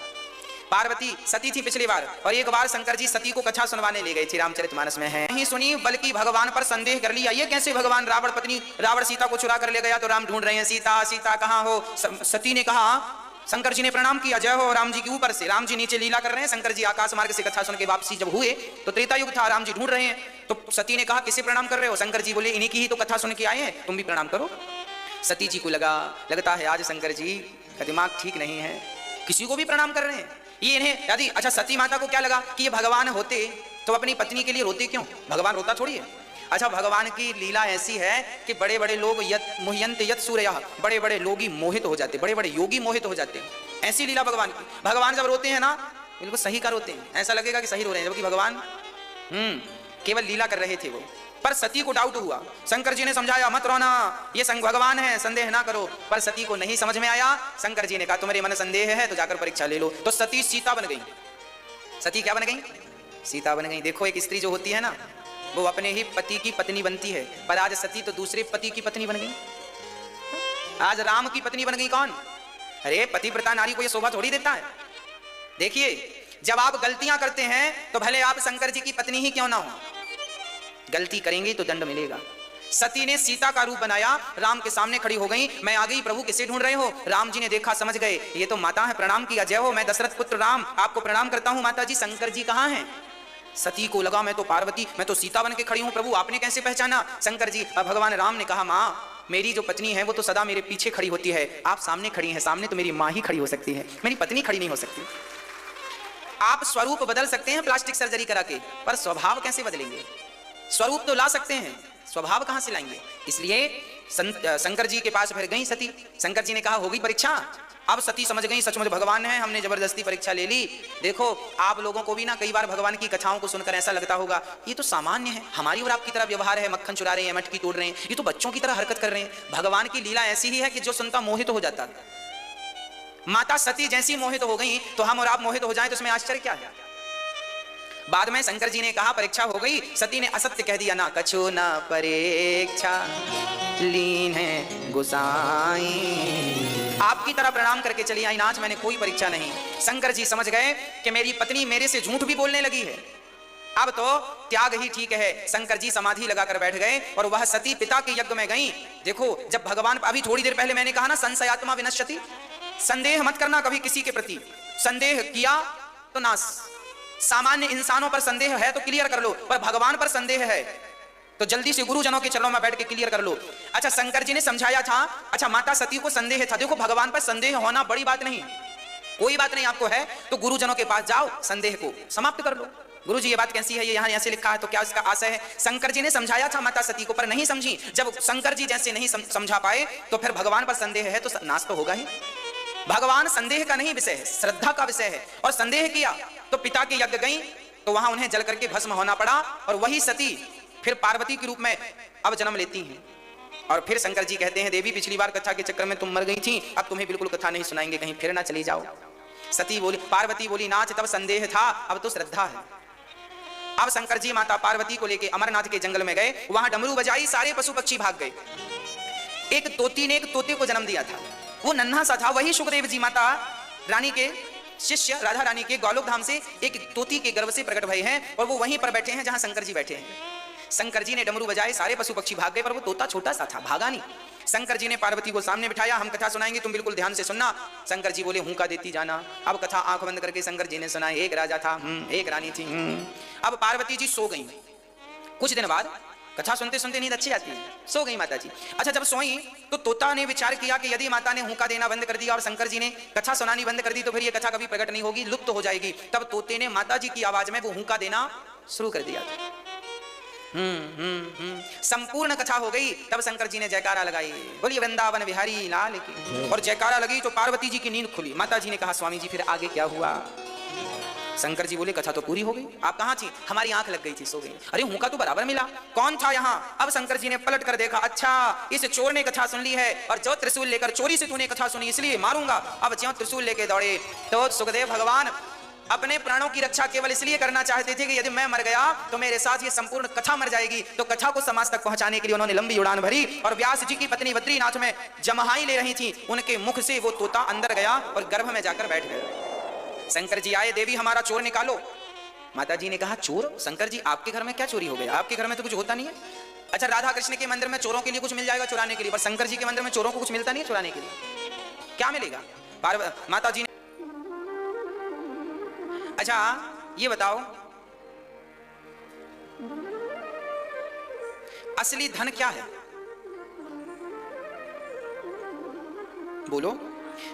पार्वती सती थी पिछली बार, और एक बार शंकर जी सती को कथा सुनवाने ले गए थे, रामचरितमानस में है। नहीं सुनी बल्कि भगवान पर संदेह कर लिया। ये कैसे भगवान रावण सीता को चुरा कर ले गया तो राम ढूंढ रहे हैं सीता सीता कहाँ हो। सती ने कहा, शंकर जी ने प्रणाम किया, जय हो राम जी के ऊपर से। राम जी नीचे लीला कर रहे हैं, शंकर जी आकाश मार्ग से कथा सुन के वापसी जब हुए तो त्रेता युग था, राम जी ढूंढ रहे हैं। तो सती ने कहा किसे प्रणाम कर रहे हो? शंकर जी बोले इन्हीं की ही तो कथा सुन के आए हैं, तुम भी प्रणाम करो। सती जी को लगता है आज शंकर जी का दिमाग ठीक नहीं है, किसी को भी प्रणाम कर रहे हैं ये इन्हें। यदि अच्छा सती माता को क्या लगा कि ये भगवान होते तो अपनी पत्नी के लिए रोते क्यों? भगवान रोता थोड़ी है। अच्छा भगवान की लीला ऐसी है कि बड़े बड़े लोग मुह्यंत यत सूर्यः, बड़े बड़े लोगी मोहित हो जाते, बड़े बड़े योगी मोहित हो जाते हैं। ऐसी लीला भगवान की। भगवान जब रोते हैं ना बिल्कुल सही का रोते हैं, ऐसा लगेगा कि सही रो रहे हैं, जबकि भगवान केवल लीला कर रहे थे वो। पर सती को डाउट हुआ, शंकर जी ने समझाया मत रोना, ये भगवान है, संदेह ना करो। पर सती को नहीं समझ में आया। शंकर जी ने कहा तुम्हारे मन संदेह है तो जाकर परीक्षा ले लो। तो सती सीता बन गई। सती क्या बन गई? सीता बन गई। देखो एक स्त्री जो होती है ना वो अपने ही पति की पत्नी बनती है, पर आज सती तो दूसरे पति की पत्नी बन गई। आज राम की पत्नी बन गई कौन? अरे पतिव्रता नारी को ये शोभा थोड़ी देता है। देखिए जब आप गलतियां करते हैं तो भले आप शंकर जी की पत्नी ही क्यों ना हो, गलती करेंगे तो दंड मिलेगा। सती ने सीता का रूप बनाया, राम के सामने खड़ी हो गई। मैं आ गई प्रभु, किसे ढूंढ रहे हो? राम जी ने देखा, समझ गए ये तो माता है, प्रणाम किया। जय हो, मैं दशरथ पुत्र राम आपको प्रणाम करता हूं। माता जी शंकर जी कहाँ हैं? सती को लगा मैं तो पार्वती, मैं तो सीता बन के खड़ी हूं, प्रभु आपने कैसे पहचाना? शंकर जी भगवान राम ने कहा माँ मेरी जो पत्नी है वो तो सदा मेरे पीछे खड़ी होती है, आप सामने खड़ी हैं, सामने तो मेरी माँ ही खड़ी हो सकती है, मेरी पत्नी खड़ी नहीं हो सकती। आप स्वरूप बदल सकते हैं प्लास्टिक सर्जरी करा के, पर स्वभाव कैसे बदलेंगे? स्वरूप तो ला सकते हैं, स्वभाव कहां से लाएंगे? इसलिए शंकर जी के पास फिर गई सती। शंकर जी ने कहा होगी परीक्षा। अब सती समझ गई सचमुच भगवान है, हमने जबरदस्ती परीक्षा ले ली। देखो आप लोगों को भी ना कई बार भगवान की कथाओं को सुनकर ऐसा लगता होगा ये तो सामान्य है, हमारी और आपकी तरह व्यवहार है, मक्खन चुरा रहे हैं, मटकी तोड़ रहे हैं, ये तो बच्चों की तरह हरकत कर रहे हैं। भगवान की लीला ऐसी ही है कि जो सुनता मोहित हो जाता। माता सती जैसी मोहित हो गई तो हम और आप मोहित हो जाएं तो इसमें आश्चर्य क्या है? बाद में शंकर जी ने कहा परीक्षा हो गई, सती ने असत्य कह दिया, ना कछु ना परीक्षा लीन है गोसाई, आपकी तरह प्रणाम करके चली आई, आज मैंने कोई परीक्षा नहीं। शंकर जी समझ गए कि मेरी पत्नी मेरे से झूठ भी बोलने लगी है, अब तो त्याग ही ठीक है। शंकर जी समाधि लगाकर बैठ गए और वह सती पिता के यज्ञ में गई। देखो जब भगवान, अभी थोड़ी देर पहले मैंने कहा ना संशयात्मा विनश्यति, संदेह मत करना कभी किसी के प्रति, संदेह किया तो नाश। सामान्य इंसानों पर संदेह है तो क्लियर कर लो, पर भगवान पर संदेह है तो जल्दी से गुरुजनों के चरणों में बैठ के क्लियर कर लो। अच्छा शंकर जी ने समझाया था, अच्छा माता सती को संदेह था, देखो भगवान पर संदेह होना बड़ी बात नहीं, कोई बात नहीं, आपको है तो गुरुजनों के पास जाओ, संदेह को समाप्त कर लो। गुरु जी ये बात कैसी है, ये यहाँ ऐसे लिखा है तो क्या इसका आशय है? शंकर जी ने समझाया था माता सती को, पर नहीं समझी। जब शंकर जी जैसे नहीं समझा पाए तो फिर भगवान पर संदेह है तो नाश तो होगा ही। भगवान संदेह का नहीं विषय है, श्रद्धा का विषय है। और संदेह किया तो पिता के यज्ञ गई तो वहां उन्हें जल करके भस्म होना पड़ा, और वही सती फिर पार्वती के रूप में अब जन्म लेती हैं। और फिर शंकर जी कहते हैं देवी पिछली बार कथा के चक्कर में तुम मर गई थी, अब तुम्हें बिल्कुल कथा नहीं सुनाएंगे, कहीं फिर ना चली जाओ। सती बोली, पार्वती बोली नाच तब संदेह था, अब तो श्रद्धा है। अब शंकर जी माता पार्वती को लेके अमरनाथ के जंगल में गए, वहां डमरू बजाई, सारे पशु पक्षी भाग गए। एक तोती ने एक तोते को जन्म दिया था, वो नन्हा सा था, वही सुखदेव जी माता रानी के शिष्य राधा रानी के गोलोक धाम से एक तोती के गर्भ से प्रकट भये हैं, और वो वहीं पर बैठे हैं जहां शंकर जी बैठे हैं। शंकर जी ने डमरू बजाए, सारे पशु पक्षी भाग गए, पर वो तोता छोटा सा था, भागा नहीं। शंकर जी ने पार्वती को सामने बिठाया, हम कथा सुनाएंगे, तुम बिल्कुल ध्यान से सुनना। शंकर जी बोले हुंका देती जाना। अब कथा आंख बंद करके शंकर जी ने सुनाई। एक राजा था, एक रानी थी। अब पार्वती जी सो गई। कुछ दिन बाद कथा सुनते सुनते नींद अच्छी आती है, सो गई माता जी। अच्छा, जब सोई तो तोता ने विचार किया कि यदि माता ने हुंका देना बंद कर दिया और शंकर जी ने कथा सुनानी बंद कर दी तो फिर ये कथा कभी प्रकट नहीं होगी, लुप्त हो जाएगी। तब तोते ने माता जी की आवाज में वो हुंका देना शुरू कर दिया। संपूर्ण कथा हो गई। तब शंकर जी ने जयकारा लगाई, बोलिए वृंदावन बिहारी लाल की। और जयकारा लगी तो पार्वती जी की नींद खुली। माता जी ने कहा स्वामी जी फिर आगे क्या हुआ? शंकर जी बोले कथा तो पूरी हो गई, आप कहाँ थी? हमारी आंख लग गई थी, सो गई। अरे हुंका तो बराबर मिला, कौन था यहाँ? अब शंकर जी ने पलट कर देखा, अच्छा इस चोर ने कथा सुन ली है और जो त्रिशूल लेकर चोरी से तूने कथा सुनी इसलिए मारूंगा। अब ज्यों त्रिशूल लेके दौड़े तो सुखदेव भगवान अपने प्राणों की रक्षा केवल इसलिए करना चाहते थे कि यदि मैं मर गया तो मेरे साथ ये संपूर्ण कथा मर जाएगी। तो कथा को समाज तक पहुंचाने के लिए उन्होंने लंबी उड़ान भरी और व्यास जी की पत्नी बद्रीनाथ में जमहाई ले रही थी, उनके मुख से वो तोता अंदर गया और गर्भ में जाकर बैठ गया। शंकर जी आए, देवी हमारा चोर निकालो। माता जी ने कहा चोर? शंकर जी आपके घर में क्या चोरी हो गया? आपके घर में तो कुछ होता नहीं है। अच्छा, राधा कृष्ण के मंदिर में चोरों के लिए कुछ मिल जाएगा चुराने के लिए, पर शंकर जी के मंदिर में चोरों को कुछ मिलता नहीं है चुराने के लिए, क्या मिलेगा? माता जी ने अच्छा ये बताओ असली धन क्या है? बोलो।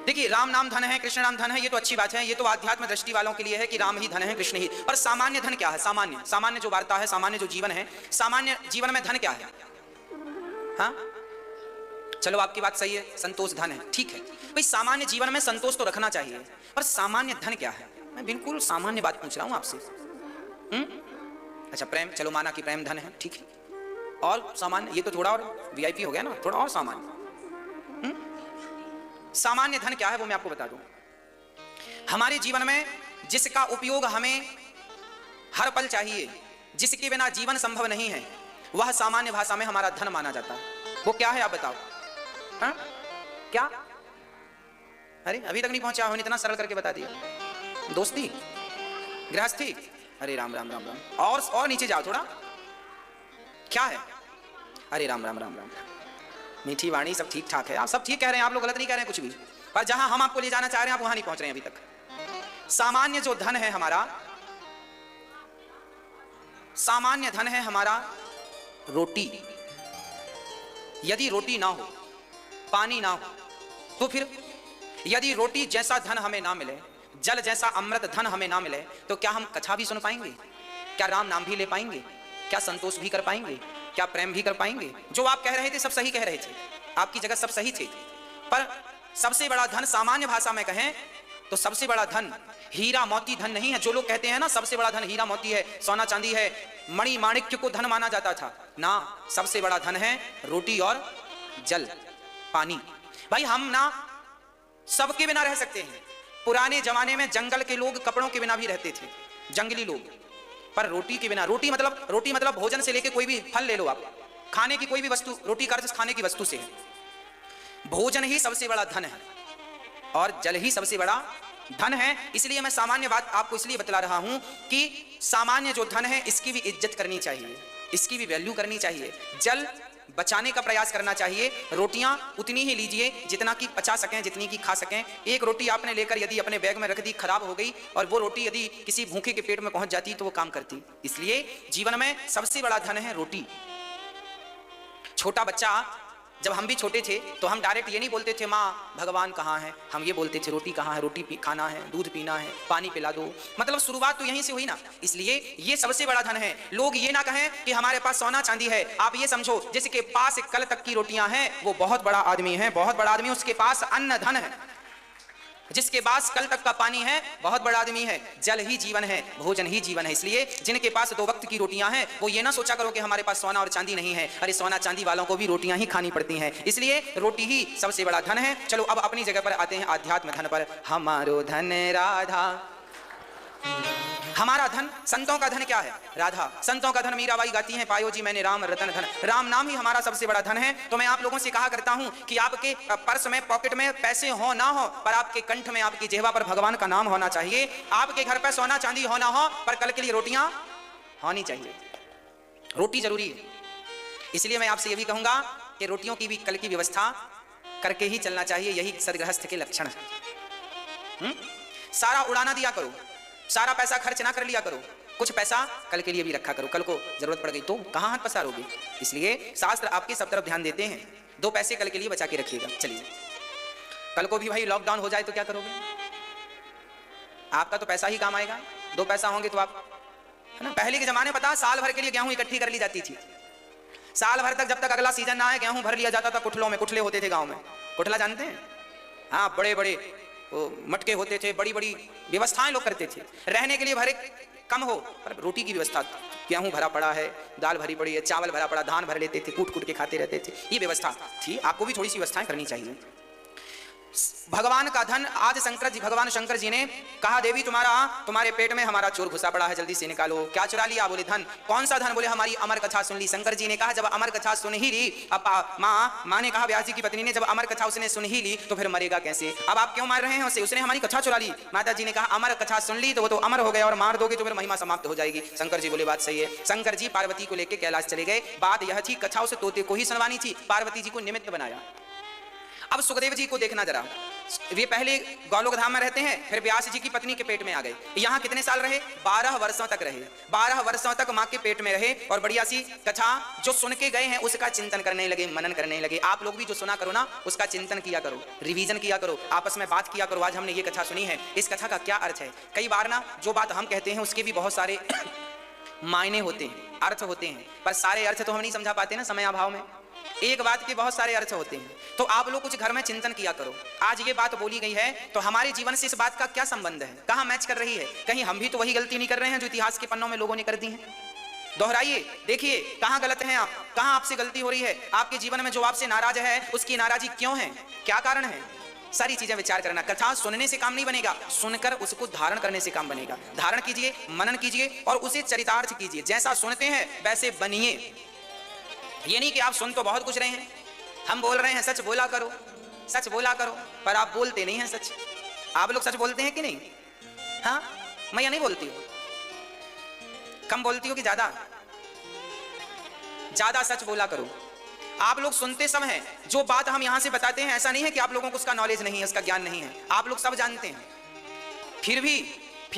देखिए, राम नाम धन है, कृष्ण नाम धन है, ये तो अच्छी बात है, ये तो आध्यात्म दृष्टि वालों के लिए है कि राम ही धन है, कृष्ण ही। पर सामान्य धन क्या है? सामान्य जो वार्ता है, सामान्य जो जीवन है, सामान्य जीवन में धन क्या है? हाँ चलो आपकी बात सही है, संतोष धन है, ठीक है भाई, सामान्य जीवन में संतोष तो रखना चाहिए, पर सामान्य धन क्या है? मैं बिल्कुल सामान्य बात पूछ रहा हूं आपसे। अच्छा, प्रेम, चलो माना कि प्रेम धन है, ठीक है, और सामान्य, ये तो थोड़ा और वीआईपी हो गया ना, थोड़ा और सामान्य। सामान्य धन क्या है वो मैं आपको बता दूं। हमारे जीवन में जिसका उपयोग हमें हर पल चाहिए, जिसके बिना जीवन संभव नहीं है, वह सामान्य भाषा में हमारा धन माना जाता है। वो क्या है आप बताओ? हाँ क्या? अरे अभी तक नहीं पहुंचा हो, इतना सरल करके बता दिया। दोस्ती, गृहस्थी, अरे राम राम राम राम, और नीचे जाओ थोड़ा, क्या है? अरे राम राम राम राम, मीठी वाणी, सब ठीक ठाक है, आप सब ठीक कह रहे हैं, आप लोग गलत नहीं कह रहे हैं कुछ भी, पर जहां हम आपको ले जाना चाह रहे हैं आप वहां नहीं पहुंच रहे हैं अभी तक। सामान्य जो धन है हमारा, सामान्य धन है हमारा रोटी। यदि रोटी ना हो, पानी ना हो, तो फिर यदि रोटी जैसा धन हमें ना मिले, जल जैसा अमृत धन हमें ना मिले, तो क्या हम कथा भी सुन पाएंगे? क्या राम नाम भी ले पाएंगे? क्या संतोष भी कर पाएंगे? क्या प्रेम भी कर पाएंगे? जो आप कह रहे थे सब सही कह रहे थे, आपकी जगह सब सही थे, पर सबसे बड़ा धन सामान्य भाषा में कहें तो सबसे बड़ा धन हीरा मोती धन नहीं है। जो लोग कहते हैं ना सबसे बड़ा धन हीरा मोती है, सोना चांदी है, मणि माणिक्य को धन माना जाता था ना, सबसे बड़ा धन है रोटी और जल, पानी। भाई हम ना सबके बिना रह सकते हैं। पुराने जमाने में जंगल के लोग कपड़ों के बिना भी रहते थे, जंगली लोग, पर रोटी के बिना। रोटी मतलब भोजन से लेके कोई भी फल ले लो आप, खाने की कोई भी वस्तु, रोटी का अर्थ खाने की वस्तु से है। भोजन ही सबसे बड़ा धन है और जल ही सबसे बड़ा धन है। इसलिए मैं सामान्य बात आपको इसलिए बतला रहा हूं कि सामान्य जो धन है इसकी भी इज्जत करनी चाहिए, इसकी भी वैल्यू करनी चाहिए। जल बचाने का प्रयास करना चाहिए। रोटियां उतनी ही लीजिए जितना कि पचा सकें, जितनी की खा सकें। एक रोटी आपने लेकर यदि अपने बैग में रख दी, खराब हो गई, और वो रोटी यदि किसी भूखे के पेट में पहुंच जाती तो वो काम करती। इसलिए जीवन में सबसे बड़ा धन है रोटी। छोटा बच्चा, जब हम भी छोटे थे तो हम डायरेक्ट ये नहीं बोलते थे माँ भगवान कहाँ है, हम ये बोलते थे रोटी कहाँ है, रोटी खाना है, दूध पीना है, पानी पिला दो। मतलब शुरुआत तो यहीं से हुई ना। इसलिए ये सबसे बड़ा धन है। लोग ये ना कहें कि हमारे पास सोना चांदी है, आप ये समझो जिसके पास कल तक की रोटियां हैं वो बहुत बड़ा आदमी है, बहुत बड़ा आदमी। उसके पास अन्न धन है। जिसके पास कल तक का पानी है बहुत बड़ा आदमी है। जल ही जीवन है, भोजन ही जीवन है। इसलिए जिनके पास 2 वक्त की रोटियां हैं वो ये ना सोचा करो कि हमारे पास सोना और चांदी नहीं है। अरे सोना चांदी वालों को भी रोटियां ही खानी पड़ती हैं। इसलिए रोटी ही सबसे बड़ा धन है। चलो अब अपनी जगह पर आते हैं आध्यात्म धन पर। हमारो धन राधा, हमारा धन, संतों का धन क्या है? राधा। संतों का धन मीराबाई गाती हैं, पायो जी मैंने राम रतन धन। राम नाम ही हमारा सबसे बड़ा धन है। तो मैं आप लोगों से कहा करता हूं कि आपके पर्स में, पॉकेट में पैसे हो ना हो, पर आपके कंठ में, आपकी जेहवा पर भगवान का नाम होना चाहिए। आपके घर पर सोना चांदी हो ना हो, पर कल के लिए रोटियां होनी चाहिए। रोटी जरूरी है। इसलिए मैं आपसे ये भी कहूंगा कि रोटियों की भी कल की व्यवस्था करके ही चलना चाहिए, यही सदगृहस्थ के लक्षण है। सारा उड़ाना दिया करो, सारा पैसा खर्च ना कर लिया करो, कुछ पैसा कल के लिए भी रखा करो, कल को जरूरत पड़ गई तो कहां हाथ पसारोगे। इसलिए शास्त्र आपकी सब तरफ ध्यान देते हैं, 2 पैसे कल के लिए बचा के रखिएगा। चलिए, कल को भी भाई लॉकडाउन हो जाए तो क्या करोगे? आपका तो पैसा ही काम आएगा, 2 पैसा होंगे तो आप, है ना। पहले के जमाने पता साल भर के लिए गेहूं इकट्ठी कर ली जाती थी। साल भर तक, जब तक अगला सीजन ना आए, गेहूं भर लिया जाता था कुठलों में। कुठले होते थे गांव में, कुठला जानते हैं? हाँ, बड़े बड़े मटके होते थे, बड़ी बड़ी व्यवस्थाएं लोग करते थे। रहने के लिए भरे कम हो पर रोटी की व्यवस्था, गेहूं भरा पड़ा है, दाल भरी पड़ी है, चावल भरा पड़ा, धान भर लेते थे, कूट कूट के खाते रहते थे, ये व्यवस्था थी। आपको भी थोड़ी सी व्यवस्थाएं करनी चाहिए। भगवान का धन, आज भगवान शंकर जी ने कहा, देवी तुम्हारे पेट में हमारा चोर घुसा पड़ा है, जल्दी से निकालो। क्या चुरा लिया? बोले धन। कौन सा धन? बोले हमारी अमर कथा सुन ली। शंकर जी ने कहा, जब अमर कथा सुन ही ली, अब माँ ने कहा, व्यास जी की पत्नी ने, जब अमर कथा उसने सुन ही ली तो फिर मरेगा कैसे? अब आप क्यों मार रहे हैं उसे? उसने हमारी कथा चुरा ली। माता जी ने कहा, अमर कथा सुन ली तो वो तो अमर हो गया, और मार दोगे तो फिर महिमा समाप्त हो जाएगी। शंकर जी बोले, बात सही है। शंकर जी पार्वती को लेकर कैलाश चले गए। बात यह थी, कथा उसे तोते को ही सुनवानी थी, पार्वती जी को निमित्त बनाया। अब सुखदेव जी को देखना जरा, वे पहले गौलोक धाम में रहते हैं, फिर व्यास जी की पत्नी के पेट में आ गए। यहाँ कितने साल रहे? 12 वर्षों तक रहे। 12 वर्षों तक माँ के पेट में रहे और बढ़िया सी कथा जो सुन के गए हैं उसका चिंतन करने लगे, मनन करने लगे। आप लोग भी जो सुना करो ना, उसका चिंतन किया करो, रिवीजन किया करो, आपस में बात किया करो। आज हमने ये कथा सुनी है, इस कथा का क्या अर्थ है? कई बार ना जो बात हम कहते हैं उसके भी बहुत सारे मायने होते हैं, अर्थ होते हैं, पर सारे अर्थ तो हम नहीं समझा पाते ना समय अभाव में। एक बात के बहुत सारे अर्थ होते हैं। तो आप लोग कुछ घर में चिंतन किया करो, आज ये बात बोली गई है तो हमारे जीवन से इस बात का क्या संबंध है, कहां मैच कर रही है? कहीं हम भी तो वही गलती नहीं कर रहे हैं जो इतिहास के पन्नों में लोगों ने कर दी है? दोहराइए, देखिए कहां गलत हैं आप, कहां आपसे गलती हो रही है। आपके जीवन में जो आपसे नाराज है उसकी नाराजी क्यों है, क्या कारण है? सारी चीजें विचार करना। कथा सुनने से काम नहीं बनेगा, सुनकर उसको धारण करने से काम बनेगा। धारण कीजिए, मनन कीजिए और उसे चरितार्थ कीजिए। जैसा सुनते हैं वैसे बनिए। ये नहीं कि आप सुन तो बहुत कुछ रहे हैं, हम बोल रहे हैं सच बोला करो, सच बोला करो, पर आप बोलते नहीं हैं सच। आप लोग सच बोलते हैं कि नहीं? हाँ, मैं ये नहीं बोलती हूँ, कम बोलती हो कि ज्यादा? ज्यादा सच बोला करो। आप लोग सुनते सब हैं, जो बात हम यहां से बताते हैं ऐसा नहीं है कि आप लोगों को उसका नॉलेज नहीं है, उसका ज्ञान नहीं है, आप लोग सब जानते हैं। फिर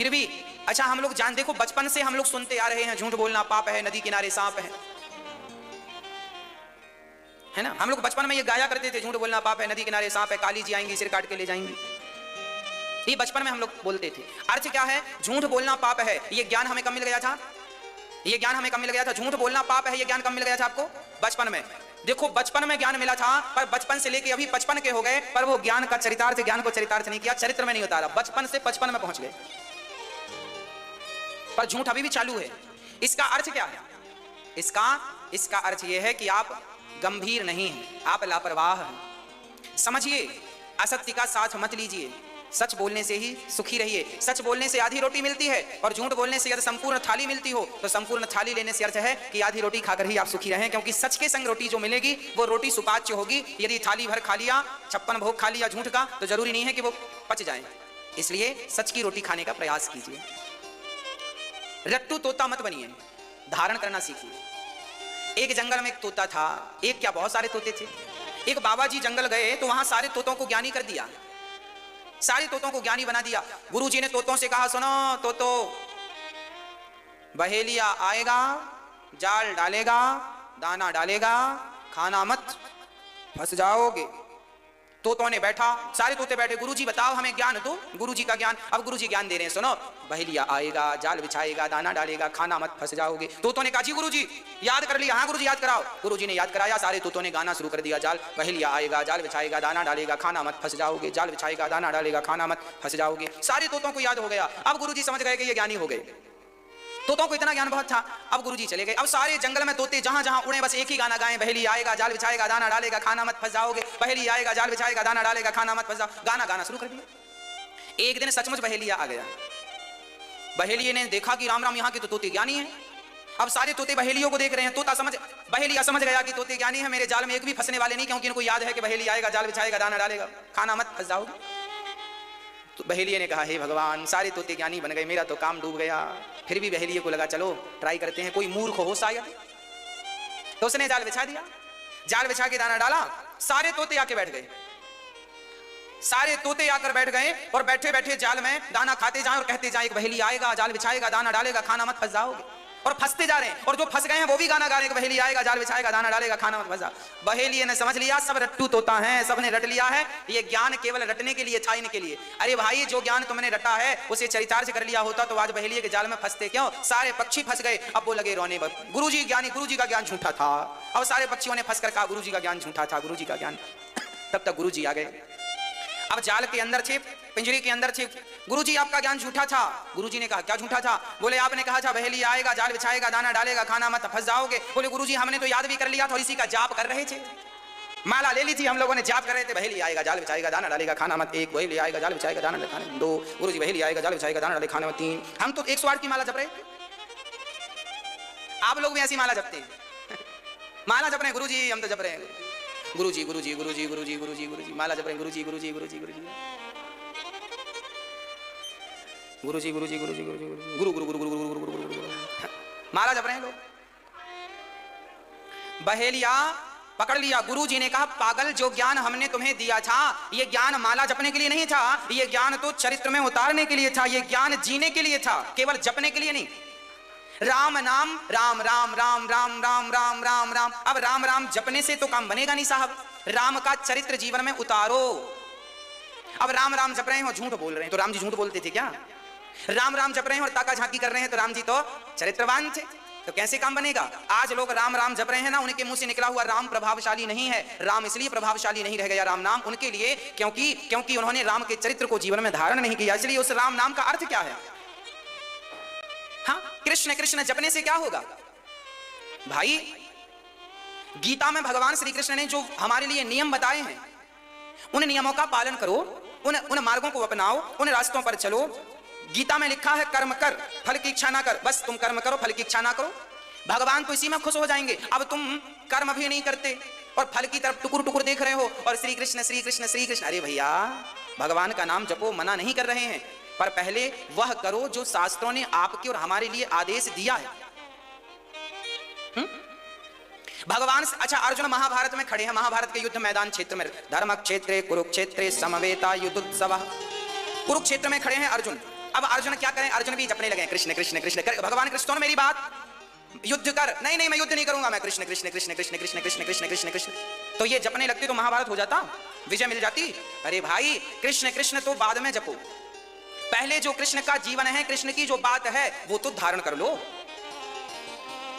भी अच्छा, हम लोग जान, देखो बचपन से हम लोग सुनते आ रहे हैं, झूठ बोलना पाप है, नदी किनारे सांप है ना। हम लोग बचपन में ये गाया करते थे, झूठ बोलना पाप है, नदी किनारे सांप है, काली जी आएंगी सिर काट के ले जाएंगी। ये बचपन में हम लोग बोलते थे। अर्थ क्या है? झूठ बोलना पाप है, ये ज्ञान हमें कब मिल गया था? ये ज्ञान हमें कब मिल गया था? झूठ बोलना पाप है, ये ज्ञान कब मिल गया था आपको? बचपन में। देखो बचपन में ज्ञान मिला था, पर बचपन से लेके अभी 55 के हो गए, पर वो ज्ञान का चरितार्थ, ज्ञान को चरितार्थ नहीं किया, चरित्र में नहीं उतारा। बचपन से 55 में पहुंच गए, पर झूठ अभी भी चालू है। इसका अर्थ क्या है? इसका अर्थ यह है कि आप गंभीर नहीं हैं, आप लापरवाह हैं। समझिए, असत्य का साथ मत लीजिए, सच बोलने से ही सुखी रहिए। सच बोलने से आधी रोटी मिलती है और झूठ बोलने से यदि संपूर्ण थाली मिलती हो तो संपूर्ण थाली लेने से अर्थ है कि आधी रोटी खाकर ही आप सुखी रहें, क्योंकि सच के संग रोटी जो मिलेगी वो रोटी सुपाच्य होगी। यदि थाली भर खा लिया, 56 भोग खा लिया झूठ का, तो जरूरी नहीं है कि वो पच जाए। इसलिए सच की रोटी खाने का प्रयास कीजिए। रट्टू तोता मत बनिए, धारण करना सीखिए। एक जंगल में एक तोता था, एक क्या बहुत सारे तोते थे। एक बाबा जी जंगल गए तो वहां सारे तोतों को ज्ञानी कर दिया, सारे तोतों को ज्ञानी बना दिया। गुरुजी ने तोतों से कहा, सुनो तोतो, बहेलिया आएगा, जाल डालेगा, दाना डालेगा, खाना मत, फंस जाओगे। तोतों ने बैठा, सारे तोते बैठे, गुरुजी बताओ हमें ज्ञान दो, गुरुजी का ज्ञान। अब गुरुजी ज्ञान दे रहे हैं, सुनो, बहेलिया आएगा, जाल बिछाएगा, दाना डालेगा, खाना मत, फंस जाओगे। तोतों ने कहा, जी गुरुजी याद कर लिया। हाँ गुरुजी याद कराओ। गुरुजी ने याद कराया, सारे तोतों ने गाना शुरू कर दिया। जाल बहेलिया आएगा, जाल बिछाएगा, दाना डालेगा, खाना मत, फंस जाओगे, जाल बिछाएगा, दाना डालेगा, खाना मत, फंस जाओगे। सारे तोतों को याद हो गया। अब गुरुजी समझ गए कि ये ज्ञानी हो गए, तोतों को इतना ज्ञान बहुत था। अब गुरुजी चले गए। अब सारे जंगल में तोते जहां जहां उड़े बस एक ही गाना गाएं, बहेली आएगा, जाल बिछाएगा, दाना डालेगा, खाना मत, फंस जाओगे। बहेली आएगा, जाल बिछाएगा, दाना डालेगा, खाना मत, फंस जाओ। गाना गाना शुरू कर दिया। एक दिन सचमुच बहेलिया आ गया। बहेलिये ने देखा कि राम राम, यहाँ के तो तोते ज्ञानी हैं। अब सारे तोते बहेलियों को देख रहे हैं। बहेलिया समझ गया कि तोते ज्ञानी है, मेरे जाल में एक भी फंसने वाले नहीं, क्योंकि इनको याद है कि बहेली आएगा, जाल बिछाएगा, दाना डालेगा, खाना मत, फंस जाओगे। तो बहेलिये ने कहा, हे भगवान, सारे तोते ज्ञानी बन गए, मेरा तो काम डूब गया। फिर भी बहेलिये को लगा, चलो ट्राई करते हैं, कोई मूर्ख हो शायद, तो उसने जाल बिछा दिया, जाल बिछा के दाना डाला, सारे तोते आके बैठ गए, सारे तोते आकर बैठ गए और बैठे बैठे जाल में दाना खाते जाएं और कहते जाएं, एक बहेली आएगा, जाल बिछाएगा, दाना डालेगा, खाना मत फंस जाओगे। और फंसते जा रहे हैं, और जो फंस गए हैं वो भी गाना गा रहे हैं, बहेली आएगा, जाल बिछाएगा, दाना डालेगा, खाना मत फंस जाओ। बहेली ने समझ लिया सब रट्टू तोता है, सबने रट लिया है, ये ज्ञान केवल रटने के लिए था, इनके लिए। अरे भाई, जो ज्ञान तुमने रटा है उसे चरितार्थ कर लिया होता तो आज बहेली के जाल में फंसते क्यों? सारे पक्षी फंस गए, अब वो लगे रोने, गुरुजी ज्ञानी, गुरुजी का ज्ञान झूठा था। और सारे पक्षियों ने फंस कर कहा गुरुजी का ज्ञान झूठा था, गुरुजी का ज्ञान। तब तक गुरुजी आ गए, अब जाल के अंदर थे, पिंजरे के अंदर थे। गुरुजी आपका ज्ञान झूठा था। गुरुजी ने कहा क्या झूठा था? बोले आपने कहा था बहेली आएगा, जाल बिछाएगा, दाना डालेगा, खाना मत फंस जाओगे। बोले गुरुजी हमने तो याद भी कर लिया था और इसी का जाप कर रहे थे, माला ले ली थी हम लोगों ने, जाप कर रहे थे, बहेली आएगा, जाल बिछाएगा, दाना डालेगा, खाना मत, एक, बहेली आएगा, जाल बिछाएगा, दाना डालेगा, खाना दो, गुरुजी बहेली आएगा, जाल बिछाएगा, दाना डालेगा, खाना मत, तीन। हम तो 108 की माला जप रहे, आप लोग भी ऐसी माला जपते हैं? माला जप रहे हैं गुरुजी, हम तो जप रहे हैं गुरुजी गुरुजी गुरुजी गुरुजी गुरुजी गुरुजी, माला जप रहे हैं गुरुजी गुरुजी गुरुजी गुरुजी गुरुजी गुरुजी गुरुजी गुरुजी गुरु गुरु गुरु गुरु गुरु गुरु गुरु गुरु, माला जप रहे हैं लोग। बहेलिया पकड़ लिया। गुरुजी ने कहा पागल, जो ज्ञान हमने तुम्हें दिया था ये ज्ञान माला जपने के लिए नहीं था, ये ज्ञान तो चरित्र में उतारने के लिए था, ये ज्ञान जीने के लिए था, केवल जपने के लिए नहीं। राम नाम, राम राम राम राम राम राम राम राम। अब राम राम जपने से तो काम बनेगा नहीं साहब, राम का चरित्र जीवन में उतारो। अब राम राम जप रहे हैं और झूठ बोल रहे हैं, तो राम जी झूठ बोलते थे क्या? राम राम जप रहे हैं और ताका झांकी कर रहे हैं, तो राम जी तो चरित्रवान थे, तो कैसे काम बनेगा? आज लोग राम राम जप रहे हैं ना, उनके मुंह से निकला हुआ राम प्रभावशाली नहीं है। राम इसलिए प्रभावशाली नहीं रह गया राम नाम उनके लिए क्योंकि उन्होंने राम के चरित्र को जीवन में धारण नहीं किया। इसलिए उस राम नाम का अर्थ क्या है? हाँ, कृष्ण कृष्ण जपने से क्या होगा भाई? गीता में भगवान श्री कृष्ण ने जो हमारे लिए नियम बताए हैं उन नियमों का पालन करो, उन मार्गों को अपनाओ, उन रास्तों पर चलो। गीता में लिखा है कर्म कर, फल की इच्छा ना कर, बस तुम कर्म करो, फल की इच्छा ना करो, भगवान तो इसी में खुश हो जाएंगे। अब तुम कर्म भी नहीं करते और फल की तरफ टुकुर टुकुर देख रहे हो और श्री कृष्ण श्री कृष्ण श्री कृष्ण। अरे भैया, भगवान का नाम जपो, मना नहीं कर रहे हैं, पर पहले वह करो जो शास्त्रों ने आपके और हमारे लिए आदेश दिया है। भगवान अच्छा, अर्जुन महाभारत में खड़े हैं, महाभारत के युद्ध मैदान क्षेत्र में, धर्म क्षेत्रे कुरुक्षेत्रे समवेता युद्धोत्सव। कुरुक्षेत्र में खड़े हैं अर्जुन। अब अर्जुन क्या करें? अर्जुन भी जपने लगे कृष्ण कृष्ण कृष्ण। भगवान कृष्ण मेरी बात, युद्ध कर। नहीं नहीं, मैं युद्ध नहीं करूंगा, मैं कृष्ण कृष्ण कृष्ण कृष्ण कृष्ण कृष्ण कृष्ण कृष्ण कृष्ण। तो ये जपने लगते तो महाभारत हो जाता, विजय मिल जाती। अरे भाई, कृष्ण कृष्ण तो बाद में जपो, पहले जो कृष्ण का जीवन है, कृष्ण की जो बात है वो तो धारण कर लो।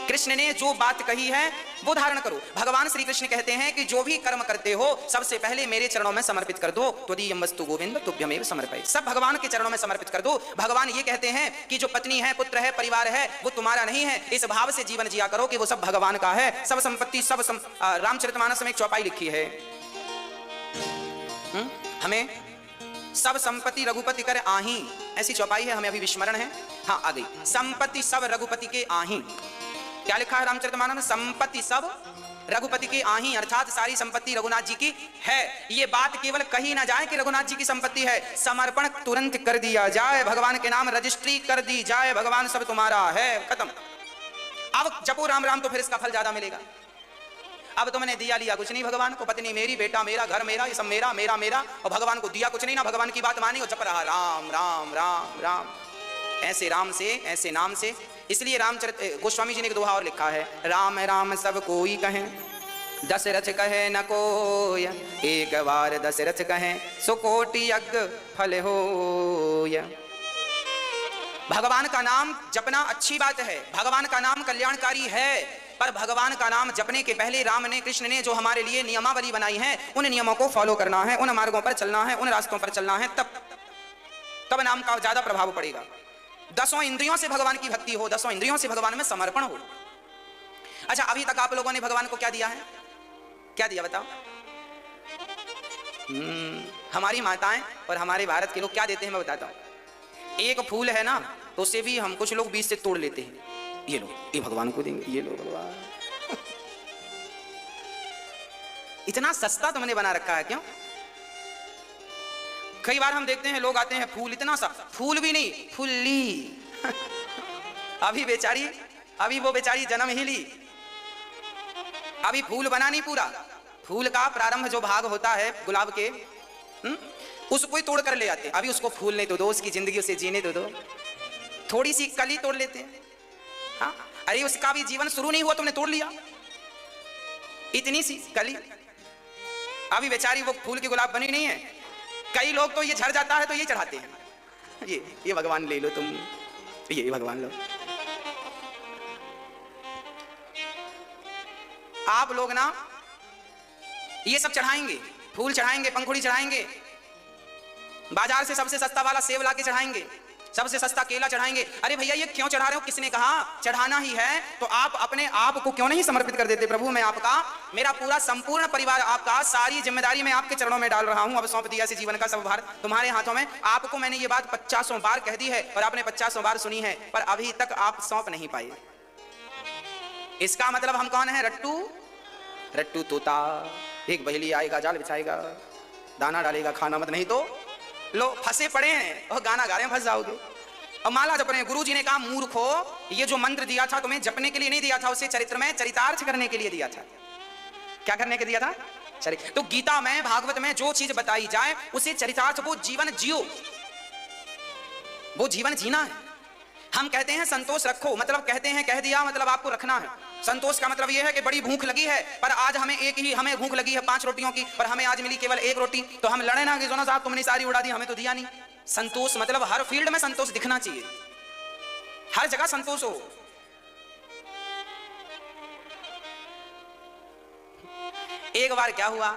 कृष्ण ने जो बात कही है वो धारण करो। भगवान श्री कृष्ण कहते हैं कि जो भी कर्म करते हो सबसे पहले मेरे चरणों में समर्पित कर दो। त्वदीयं वस्तु गोविंद तुभ्यमेव समर्पयेत्। सब भगवान के चरणों में समर्पित कर दो। भगवान ये कहते हैं कि जो पत्नी है, पुत्र है, परिवार है, वो तुम्हारा नहीं है। इस भाव से जीवन जिया करो कि वो सब भगवान का है। सब संपत्ति रामचरितमानस में एक चौपाई लिखी है, हमें सब संपत्ति रघुपति कर आही, ऐसी चौपाई है, हमें अभी विस्मरण है। हाँ, आ गई। संपत्ति सब रघुपति के आही। क्या लिखा है रामचरितमानस में? संपत्ति सब रघुपति के आही, अर्थात सारी संपत्ति रघुनाथ जी की है। ये बात केवल कही ना जाए कि रघुनाथ जी की संपत्ति है, समर्पण तुरंत कर दिया जाए, भगवान के नाम रजिस्ट्री कर दी जाए, भगवान सब तुम्हारा है, खत्म। अब जपो राम राम तो फिर इसका फल ज्यादा मिलेगा। अब तुमने दिया लिया कुछ नहीं भगवान को, पत्नी मेरी, बेटा मेरा, घर मेरा, ये सब मेरा मेरा मेरा, और भगवान को दिया कुछ नहीं ना, भगवान की बात मानी और जप रहा राम राम राम राम, ऐसे राम से, ऐसे नाम से। इसलिए रामचरित गोस्वामी जी ने एक दोहा और लिखा है, राम राम सब कोई कहे, दशरथ कहे न कोय, एक बार दशरथ कहे, सो कोटि यज्ञ फल होय। भगवान का नाम जपना अच्छी बात है, भगवान का नाम कल्याणकारी है, पर भगवान का नाम जपने के पहले राम ने, कृष्ण ने जो हमारे लिए नियमावली बनाई है, उन नियमों को फॉलो करना है, उन मार्गों पर चलना है, उन रास्तों पर चलना है, तब नाम का ज्यादा प्रभाव पड़ेगा। 10 इंद्रियों से भगवान की भक्ति हो, 10 इंद्रियों से भगवान में समर्पण हो। अच्छा, अभी तक आप लोगों ने भगवान को क्या दिया है? क्या दिया बताओ? हमारी माताएं और हमारे भारत के लोग क्या देते हैं मैं बताता हूं। एक फूल है ना, तो उसे भी हम कुछ लोग बीच से तोड़ लेते हैं, ये लो, ये भगवान को देंगे, ये लो भगवान। इतना सस्ता तुमने बना रखा है क्यों? कई बार हम देखते हैं लोग आते हैं, फूल इतना सा, फूल भी नहीं, फुल्ली। अभी वो बेचारी जन्म ही ली, अभी फूल बना नहीं पूरा, फूल का प्रारंभ जो भाग होता है गुलाब के, उसको ही तोड़ कर ले आते। अभी उसको फूलने तो दो, उसकी जिंदगी उसे जीने तो दो, थोड़ी सी कली तोड़ लेते हैं। हाँ, अरे उसका भी जीवन शुरू नहीं हुआ, तुमने तोड़ लिया इतनी सी कली। अभी बेचारी वो फूल की गुलाब बनी नहीं है। कई लोग तो ये झड़ जाता है तो ये चढ़ाते हैं, ये भगवान ले लो तुम, ये भगवान लो। आप लोग ना ये सब चढ़ाएंगे, फूल चढ़ाएंगे, पंखुड़ी चढ़ाएंगे, बाजार से सबसे सस्ता वाला सेब लाके चढ़ाएंगे, सबसे सस्ता केला चढ़ाएंगे। अरे भैया ये क्यों चढ़ा रहे हो? किसने कहा? चढ़ाना ही है तो आप अपने आप को क्यों नहीं समर्पित कर देते? प्रभु मैं आपका, मेरा पूरा संपूर्ण परिवार आपका, सारी जिम्मेदारी मैं आपके चरणों में डाल रहा हूं, अब सौंप दिया से जीवन का सब भार तुम्हारे हाथों में। आपको मैंने ये बात 50 बार कह दी है और आपने 50 बार सुनी है, पर अभी तक आप सौंप नहीं पाए। इसका मतलब हम कौन है? रट्टू, रट्टू तोता। एक बहेली आएगा, जाल बिछाएगा, दाना डालेगा, खाना मत, नहीं तो लो फंसे पड़े हैं और गाना गा रहे हैं, फंस जाओगे। और माला जप रहे हैं। गुरु जी ने कहा मूर्खो, ये जो मंत्र दिया था तुम्हें जपने के लिए नहीं दिया था, उसे चरित्र में चरितार्थ करने के लिए दिया था। क्या करने के दिया था? चरित्र। तो गीता में, भागवत में जो चीज बताई जाए उसे चरितार्थ, वो जीवन जियो, वो जीवन जीना है। हम कहते हैं संतोष रखो, मतलब कहते हैं कह दिया, मतलब आपको रखना है। संतोष का मतलब यह है कि बड़ी भूख लगी है, पर आज हमें भूख लगी है 5 रोटियों की, पर हमें आज मिली केवल 1 रोटी, तो हम लड़े ना कि जोना साहब तुमने सारी उड़ा दी, हमें तो दिया नहीं। संतोष मतलब हर फील्ड में संतोष दिखना चाहिए, हर जगह संतोष हो। एक बार क्या हुआ,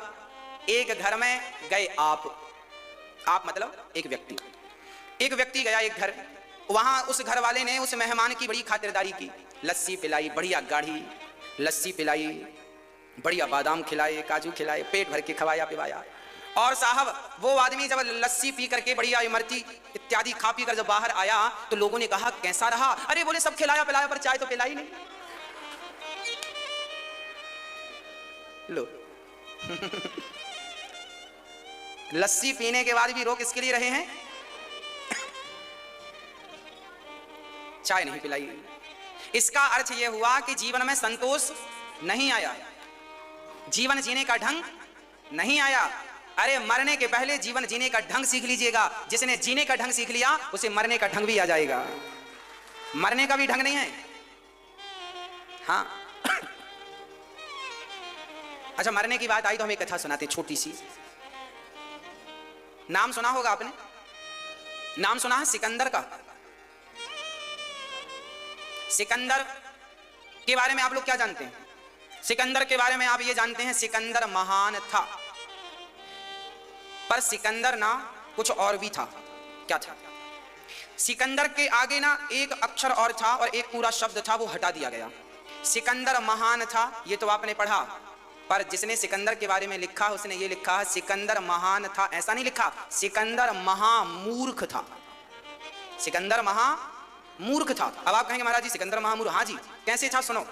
एक घर में गए आप मतलब एक व्यक्ति गया एक घर। वहां उस घर वाले ने उस मेहमान की बड़ी खातिरदारी की, लस्सी पिलाई, बढ़िया गाढ़ी लस्सी पिलाई, बढ़िया बादाम खिलाए, काजू खिलाए, पेट भर के खवाया पिवाया। और साहब वो आदमी जब लस्सी पी करके, बढ़िया इमरती इत्यादि खा पी कर जब बाहर आया तो लोगों ने कहा कैसा रहा? अरे बोले सब खिलाया पिलाया पर चाय तो पिलाई नहीं। लो लस्सी पीने के बाद भी रोक किसके लिए रहे हैं? चाय नहीं पिलाई। इसका अर्थ यह हुआ कि जीवन में संतोष नहीं आया, जीवन जीने का ढंग नहीं आया। अरे मरने के पहले जीवन जीने का ढंग सीख लीजिएगा। जिसने जीने का ढंग सीख लिया उसे मरने का ढंग भी आ जाएगा। मरने का भी ढंग नहीं है। हाँ अच्छा, मरने की बात आई तो हम एक कथा सुनाते छोटी सी। नाम सुना होगा आपने, नाम सुना है सिकंदर का। सिकंदर के बारे में आप लोग क्या जानते हैं? सिकंदर के बारे में आप ये जानते हैं, सिकंदर महान था, पर सिकंदर ना कुछ और भी था। क्या था? सिकंदर के आगे ना एक अक्षर और था और एक पूरा शब्द था, वो हटा दिया गया। सिकंदर महान था, ये तो आपने पढ़ा, पर जिसने सिकंदर के बारे में लिखा उसने ये लिखा सिकंदर महान था, ऐसा नहीं लिखा, सिकंदर महामूर्ख था। सिकंदर महामूर्ख था। अब आप कहेंगे महाराज जी सिकंदर महामूर्ख, हाँ जी, कैसे था सुनो।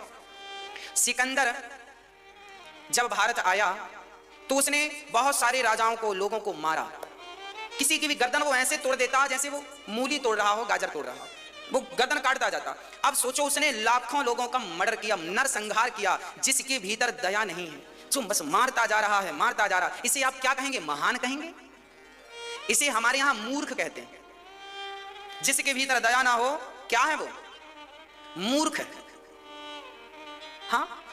सिकंदर जब भारत आया तो उसने बहुत सारे राजाओं को, लोगों को मारा। किसी की भी गर्दन वो ऐसे तोड़ देता जैसे वो मूली तोड़ रहा हो, गाजर तोड़ रहा हो, वो गर्दन काटता जाता। अब सोचो उसने लाखों लोगों का मर्डर किया, नरसंहार किया, जिसके भीतर दया नहीं है, जो बस मारता जा रहा है, मारता जा रहा है। इसे आप क्या कहेंगे? महान कहेंगे? इसे हमारे यहां मूर्ख कहते हैं। जिसके भीतर दया ना हो, क्या है वो? मूर्ख है। हाँ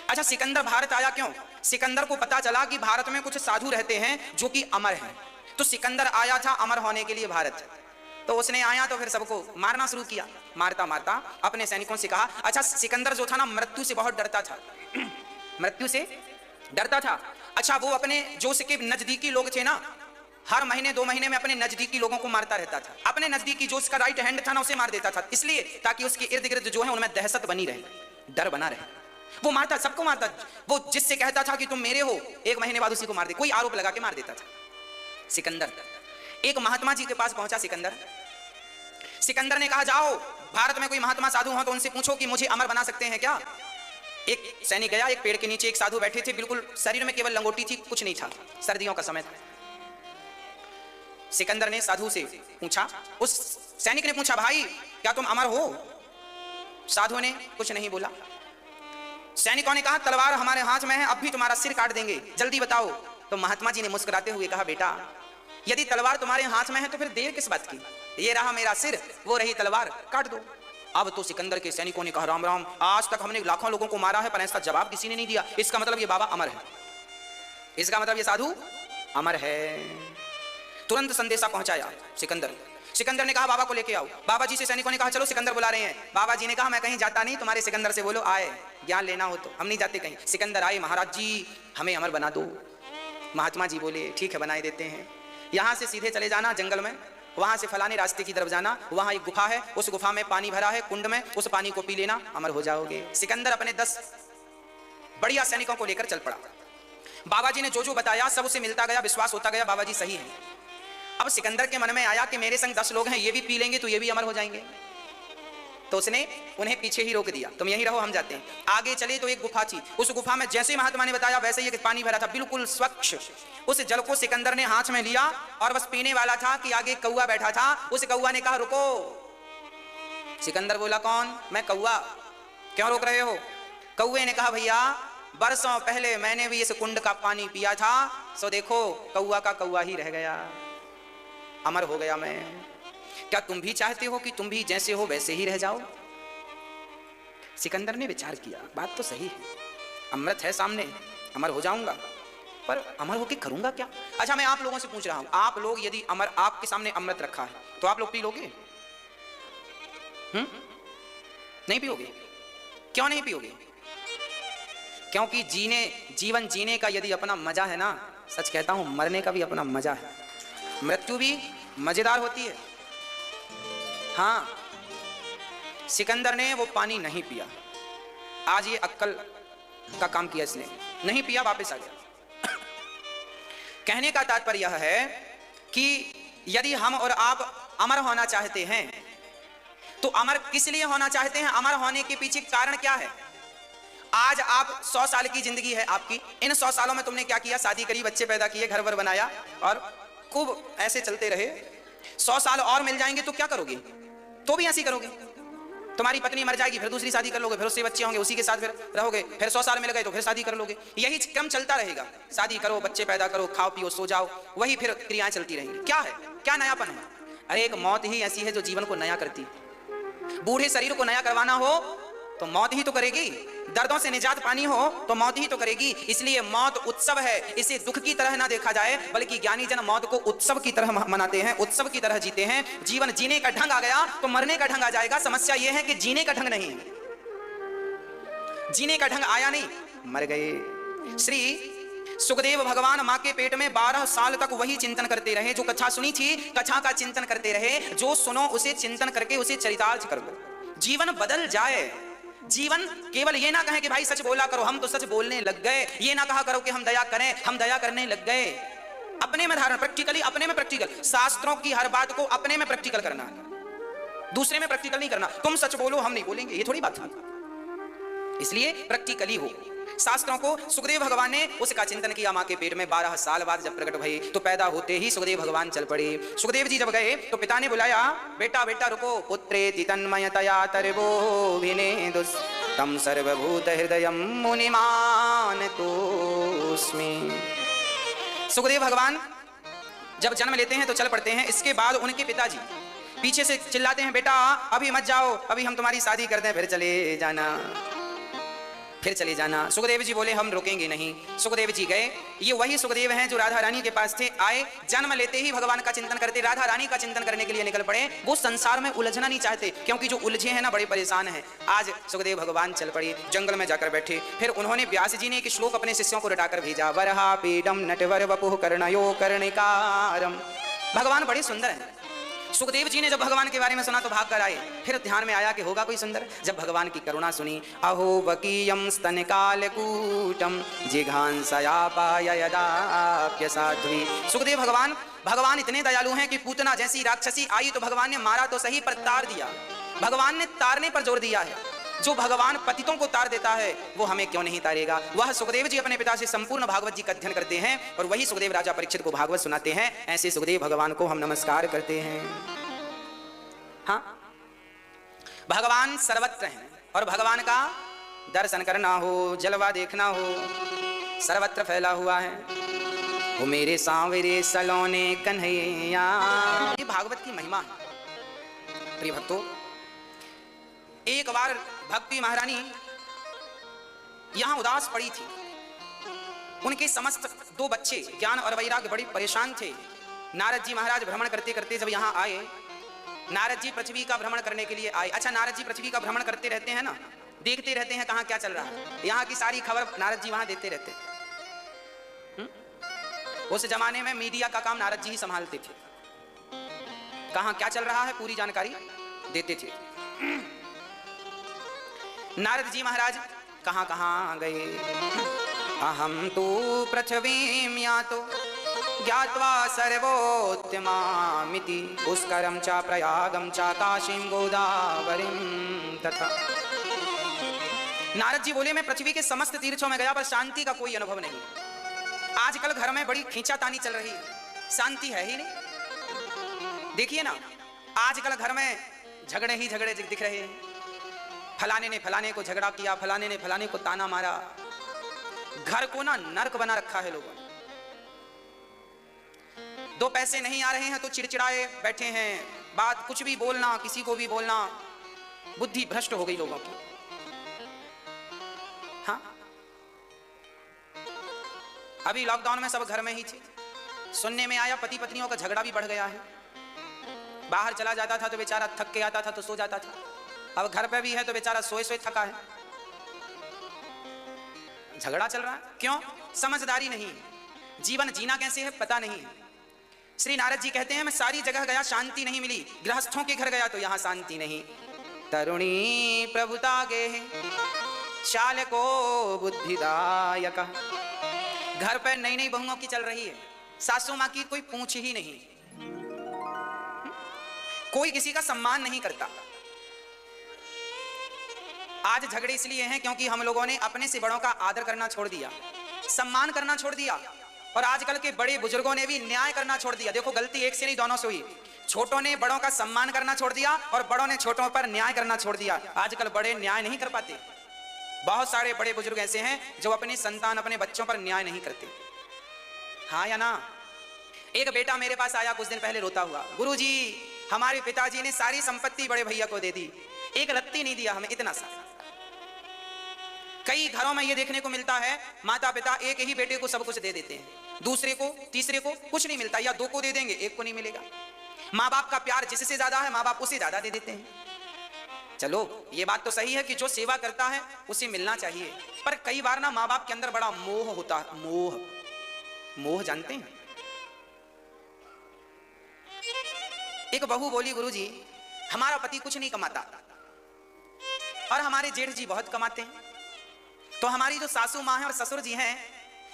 अच्छा, सिकंदर भारत आया क्यों? सिकंदर को पता चला कि भारत में कुछ साधु रहते हैं जो कि अमर हैं, तो सिकंदर आया था अमर होने के लिए भारत। तो उसने आया तो फिर सबको मारना शुरू किया। मारता मारता अपने सैनिकों से कहा, अच्छा सिकंदर जो था ना मृत्यु से बहुत डरता था मृत्यु से डरता था। अच्छा वो अपने जो उसके नजदीकी लोग थे ना, हर महीने 2 महीने में अपने नजदीकी लोगों को मारता रहता था। अपने नजदीकी जो उसका राइट हैंड था ना उसे मार देता था, इसलिए ताकि उसके इर्द गिर्द जो है उनमें दहशत बनी रहे, डर बना रहे। वो मारता, सबको मारता। वो जिससे कहता था कि तुम मेरे हो, 1 महीने बाद उसी को मार दे, कोई आरोप लगा के मार देता था। सिकंदर एक महात्मा जी के पास पहुंचा। सिकंदर ने कहा जाओ भारत में कोई महात्मा साधु हो तो उनसे पूछो कि मुझे अमर बना सकते हैं क्या। एक सैनिक गया, एक पेड़ के नीचे एक साधु बैठे थे, बिल्कुल शरीर में केवल लंगोटी थी, कुछ नहीं था, सर्दियों का समय था। सिकंदर ने साधु से पूछा, उस सैनिक ने पूछा भाई क्या तुम अमर हो? साधु ने कुछ नहीं बोला। सैनिकों ने कहा तलवार हमारे हाथ में है, अब भी तुम्हारा सिर काट देंगे, जल्दी बताओ। तो महात्मा जी ने मुस्कुराते हुए कहा बेटा यदि तलवार तुम्हारे हाथ में है तो फिर देर किस बात की, ये रहा मेरा सिर, वो रही तलवार, काट दो। अब तो सिकंदर के सैनिकों ने कहा राम राम, आज तक हमने लाखों लोगों को मारा है पर इसका जवाब किसी ने नहीं दिया, इसका मतलब ये बाबा अमर है, इसका मतलब ये साधु अमर है। तुरंत संदेशा पहुंचाया सिकंदर। सिकंदर ने कहा बाबा को लेके आओ। बाबा जी से सैनिकों ने कहा चलो सिकंदर बुला रहे हैं। बाबा जी ने कहा मैं कहीं जाता नहीं, तुम्हारे सिकंदर से बोलो आए, ज्ञान लेना हो तो, हम नहीं जाते कहीं। सिकंदर आए, महाराज जी हमें अमर बना दो। महात्मा जी बोले ठीक है बनाए देते हैं, यहाँ से सीधे चले जाना जंगल में, वहां से फलाने रास्ते की तरफ जाना, वहां एक गुफा है, उस गुफा में पानी भरा है कुंड में, उस पानी को पी लेना, अमर हो जाओगे। सिकंदर अपने 10 बढ़िया सैनिकों को लेकर चल पड़ा। बाबा जी ने जो जो बताया सब उसे मिलता गया, विश्वास होता गया बाबा जी सही है। अब सिकंदर के मन में आया कि मेरे संग 10 लोग हैं, ये भी पी लेंगे तो ये भी अमर हो जाएंगे, तो उसने उन्हें पीछे ही रोक दिया, तुम यहीं रहो हम जाते हैं। आगे चले तो एक गुफा थी, उस गुफा में जैसे महात्मा ने बताया वैसे ही पानी भरा था, बिल्कुल स्वच्छ। उस जल को सिकंदर ने हाथ में लिया और बस पीने वाला था कि आगे कौवा बैठा था। उस कौवा ने कहा रुको। सिकंदर बोला कौन? मैं कौवा। क्यों रोक रहे हो? कौवे ने कहा भैया बरसों पहले मैंने भी इस कुंड का पानी पिया था, सो देखो कौवा का कौवा ही रह गया, अमर हो गया मैं। क्या तुम भी चाहते हो कि तुम भी जैसे हो वैसे ही रह जाओ? सिकंदर ने विचार किया बात तो सही है, अमृत है सामने, अमर हो जाऊंगा, पर अमर होके करूंगा क्या? अच्छा मैं आप लोगों से पूछ रहा हूं, आप लोग यदि अमर आपके सामने अमृत रखा है तो आप लोग पी लोगे? नहीं पियोगे? क्यों नहीं पियोगे? क्योंकि जीवन जीने का यदि अपना मजा है ना, सच कहता हूं मरने का भी अपना मजा है, मृत्यु भी मजेदार होती है। हाँ, सिकंदर ने वो पानी नहीं पिया, आज ये अक्कल का काम किया इसने, नहीं पिया, वापस आ गया। कहने का तात्पर्य यह है कि यदि हम और आप अमर होना चाहते हैं तो अमर किस लिए होना चाहते हैं? अमर होने के पीछे कारण क्या है? आज आप 100 साल की जिंदगी है आपकी, इन 100 सालों में तुमने क्या किया? शादी करी, बच्चे पैदा किए, घर वर बनाया और खूब ऐसे चलते रहे। 100 साल और मिल जाएंगे तो क्या करोगे? तो भी ऐसी करोगे। तुम्हारी पत्नी मर जाएगी, फिर दूसरी शादी कर लोगे, फिर उससे बच्चे होंगे, उसी के साथ फिर रहोगे, फिर 100 साल मिल गए तो फिर शादी कर लोगे। यही क्रम चलता रहेगा, शादी करो, बच्चे पैदा करो, खाओ पियो सो जाओ, वही फिर क्रियाएं चलती रहेंगी। क्या है, क्या नयापन है? अरे एक मौत ही ऐसी है जो जीवन को नया करती है। बूढ़े शरीर को नया करवाना हो तो मौत ही तो करेगी, दर्दों से निजात पानी हो तो मौत ही तो करेगी। इसलिए मौत उत्सव है, इसे दुख की तरह ना देखा जाए, बल्कि ज्ञानी जन मौत को उत्सव की तरह मनाते हैं, उत्सव की तरह जीते हैं। जीवन जीने का ढंग आ गया तो मरने का ढंग आ जाएगा। समस्या यह है कि जीने का ढंग नहीं, जीने का ढंग आया नहीं, मर गए। श्री सुखदेव भगवान मां के पेट में 12 साल तक वही चिंतन करते रहे, जो कथा सुनी थी कथा का चिंतन करते रहे, जो सुनो उसे चिंतन करके उसे चरितार्थ कर लो, जीवन बदल जाए। जीवन केवल ये ना कहें कि भाई सच बोला करो, हम तो सच बोलने लग गए, ये ना कहा करो कि हम दया करें, हम दया करने लग गए। अपने में धारण, प्रैक्टिकली अपने में प्रैक्टिकल, शास्त्रों की हर बात को अपने में प्रैक्टिकल करना है, दूसरे में प्रैक्टिकल नहीं करना। तुम सच बोलो हम नहीं बोलेंगे, ये थोड़ी बात है। इसलिए प्रैक्टिकली हो। शास्त्रों को सुखदेव भगवान ने उसका चिंतन किया। मां के पेट में 12 साल बाद जब प्रकट भई तो पैदा होते ही सुखदेव भगवान चल पड़े। सुखदेव जी जब गए तो पिता ने बुलाया, बेटा बेटा रुको, पुत्रेति तन्मयतया तरवो विनेदुस् तम सर्वभूत हृदयं मुनिमान तोस्मि। सुखदेव भगवान जब जन्म लेते हैं तो चल पड़ते हैं। इसके बाद उनके पिताजी पीछे से चिल्लाते हैं, बेटा अभी मत जाओ, अभी हम तुम्हारी शादी करते हैं, फिर चले जाना, फिर चले जाना। सुखदेव जी बोले हम रुकेंगे नहीं। सुखदेव जी गए। ये वही सुखदेव हैं जो राधा रानी के पास थे, आए, जन्म लेते ही भगवान का चिंतन करते, राधा रानी का चिंतन करने के लिए निकल पड़े। वो संसार में उलझना नहीं चाहते, क्योंकि जो उलझे हैं ना बड़े परेशान हैं। आज सुखदेव भगवान चल पड़े, जंगल में जाकर बैठे। फिर उन्होंने व्यास जी ने एक श्लोक अपने शिष्यों को रटाकर भेजा, वरहा पीडम नटवर वपुः कर्णयो कर्णिकारम। भगवान बड़े सुंदर हैं। सुखदेव जी ने जब भगवान के बारे में सुना तो भाग कर आए। फिर ध्यान में आया कि होगा कोई सुंदर। जब भगवान की करुणा सुनी, अहो वकीयम स्तनकालकूटम जिघांसयापाय यदाप्य साध्वी। सुखदेव भगवान इतने दयालु हैं कि पूतना जैसी राक्षसी आई तो भगवान ने मारा तो सही पर तार दिया। भगवान ने तारने पर जोर दिया है। जो भगवान पतितों को तार देता है वो हमें क्यों नहीं तारेगा। वह सुखदेव जी अपने पिता से संपूर्ण भागवत जी का अध्ययन करते हैं और वही सुखदेव राजा परीक्षित को भागवत सुनाते हैं। ऐसे सुखदेव भगवान को हम नमस्कार करते हैं। हाँ, भगवान सर्वत्र हैं और भगवान का दर्शन करना हो, जलवा देखना हो, सर्वत्र फैला हुआ है। वो मेरे सांवरे सलोने कन्हैया। ये भागवत की महिमा है। प्रिय भक्तों, एक बार भक्ति महारानी यहां उदास पड़ी थी। उनके समस्त 2 बच्चे ज्ञान और वैराग्य बड़े परेशान थे। नारद जी महाराज भ्रमण करते करते जब यहाँ आए, नारद जी पृथ्वी का भ्रमण करने के लिए आए। अच्छा, नारद जी पृथ्वी का भ्रमण करते रहते हैं ना, देखते रहते हैं कहाँ क्या चल रहा है, यहाँ की सारी खबर नारद जी वहां देते रहते। उस जमाने में मीडिया का काम नारद जी ही संभालते थे। कहाँ क्या चल रहा है पूरी जानकारी देते थे। नारद जी महाराज कहाँ कहाँ गए। अहम तो पृथ्वीं यातो ज्ञात्वा सर्वोत्तमामिति पुष्करं च प्रयागं च काशीं गोदावरीं तथा। नारद जी बोले, मैं पृथ्वी के समस्त तीर्थों में गया पर शांति का कोई अनुभव नहीं। आजकल घर में बड़ी खींचातानी चल रही है, शांति है ही नहीं। देखिए ना, आजकल घर में झगड़े ही झगड़े दिख रहे हैं। फलाने ने फलाने को झगड़ा किया, फलाने ने फलाने को ताना मारा। घर को ना नर्क बना रखा है लोगों ने। 2 पैसे नहीं आ रहे हैं तो चिड़चिड़ाए बैठे हैं। बात कुछ भी बोलना, किसी को भी बोलना, बुद्धि भ्रष्ट हो गई लोगों की। हाँ, अभी लॉकडाउन में सब घर में ही थे। सुनने में आया पति पत्नियों का झगड़ा भी बढ़ गया है। बाहर चला जाता था तो बेचारा थक के आता था तो सो जाता था। अब घर पे भी है तो बेचारा सोए सोए थका है। झगड़ा चल रहा है, क्यों? समझदारी नहीं, जीवन जीना कैसे है पता नहीं। श्री नारद जी कहते हैं, मैं सारी जगह गया, शांति नहीं मिली। गृहस्थों के घर गया तो यहां शांति नहीं। तरुणी प्रभुता गे शाल को बुद्धिदायक। घर पर नई नई बहुओं की चल रही है, सासू माँ की कोई पूछ ही नहीं। कोई किसी का सम्मान नहीं करता। आज झगड़े इसलिए हैं क्योंकि हम लोगों ने अपने से बड़ों का आदर करना छोड़ दिया, सम्मान करना छोड़ दिया। और आजकल के बड़े बुजुर्गों ने भी न्याय करना छोड़ दिया। देखो, गलती एक से नहीं, दोनों से हुई। छोटों ने बड़ों का सम्मान करना छोड़ दिया और बड़ों ने छोटों पर न्याय करना छोड़ दिया। आजकल बड़े न्याय नहीं कर पाते। बहुत सारे बड़े बुजुर्ग ऐसे हैं जो अपनी संतान, अपने बच्चों पर न्याय नहीं करते। हाँ या ना? एक बेटा मेरे पास आया कुछ दिन पहले रोता हुआ, गुरुजी हमारे पिताजी ने सारी संपत्ति बड़े भैया को दे दी, एक रत्ती नहीं दिया हमें, इतना सा। कई घरों में यह देखने को मिलता है, माता पिता एक ही बेटे को सब कुछ दे देते हैं, दूसरे को, तीसरे को कुछ नहीं मिलता, या 2 को दे देंगे, 1 को नहीं मिलेगा। माँ बाप का प्यार जिससे ज्यादा है, माँ बाप उसे ज्यादा दे देते हैं। चलो, ये बात तो सही है कि जो सेवा करता है उसे मिलना चाहिए, पर कई बार ना माँ बाप के अंदर बड़ा मोह होता है। मोह जानते हैं? एक बहू बोली, गुरुजी हमारा पति कुछ नहीं कमाता और हमारे जेठ जी बहुत कमाते हैं, तो हमारी जो सासू माँ है और ससुर जी हैं,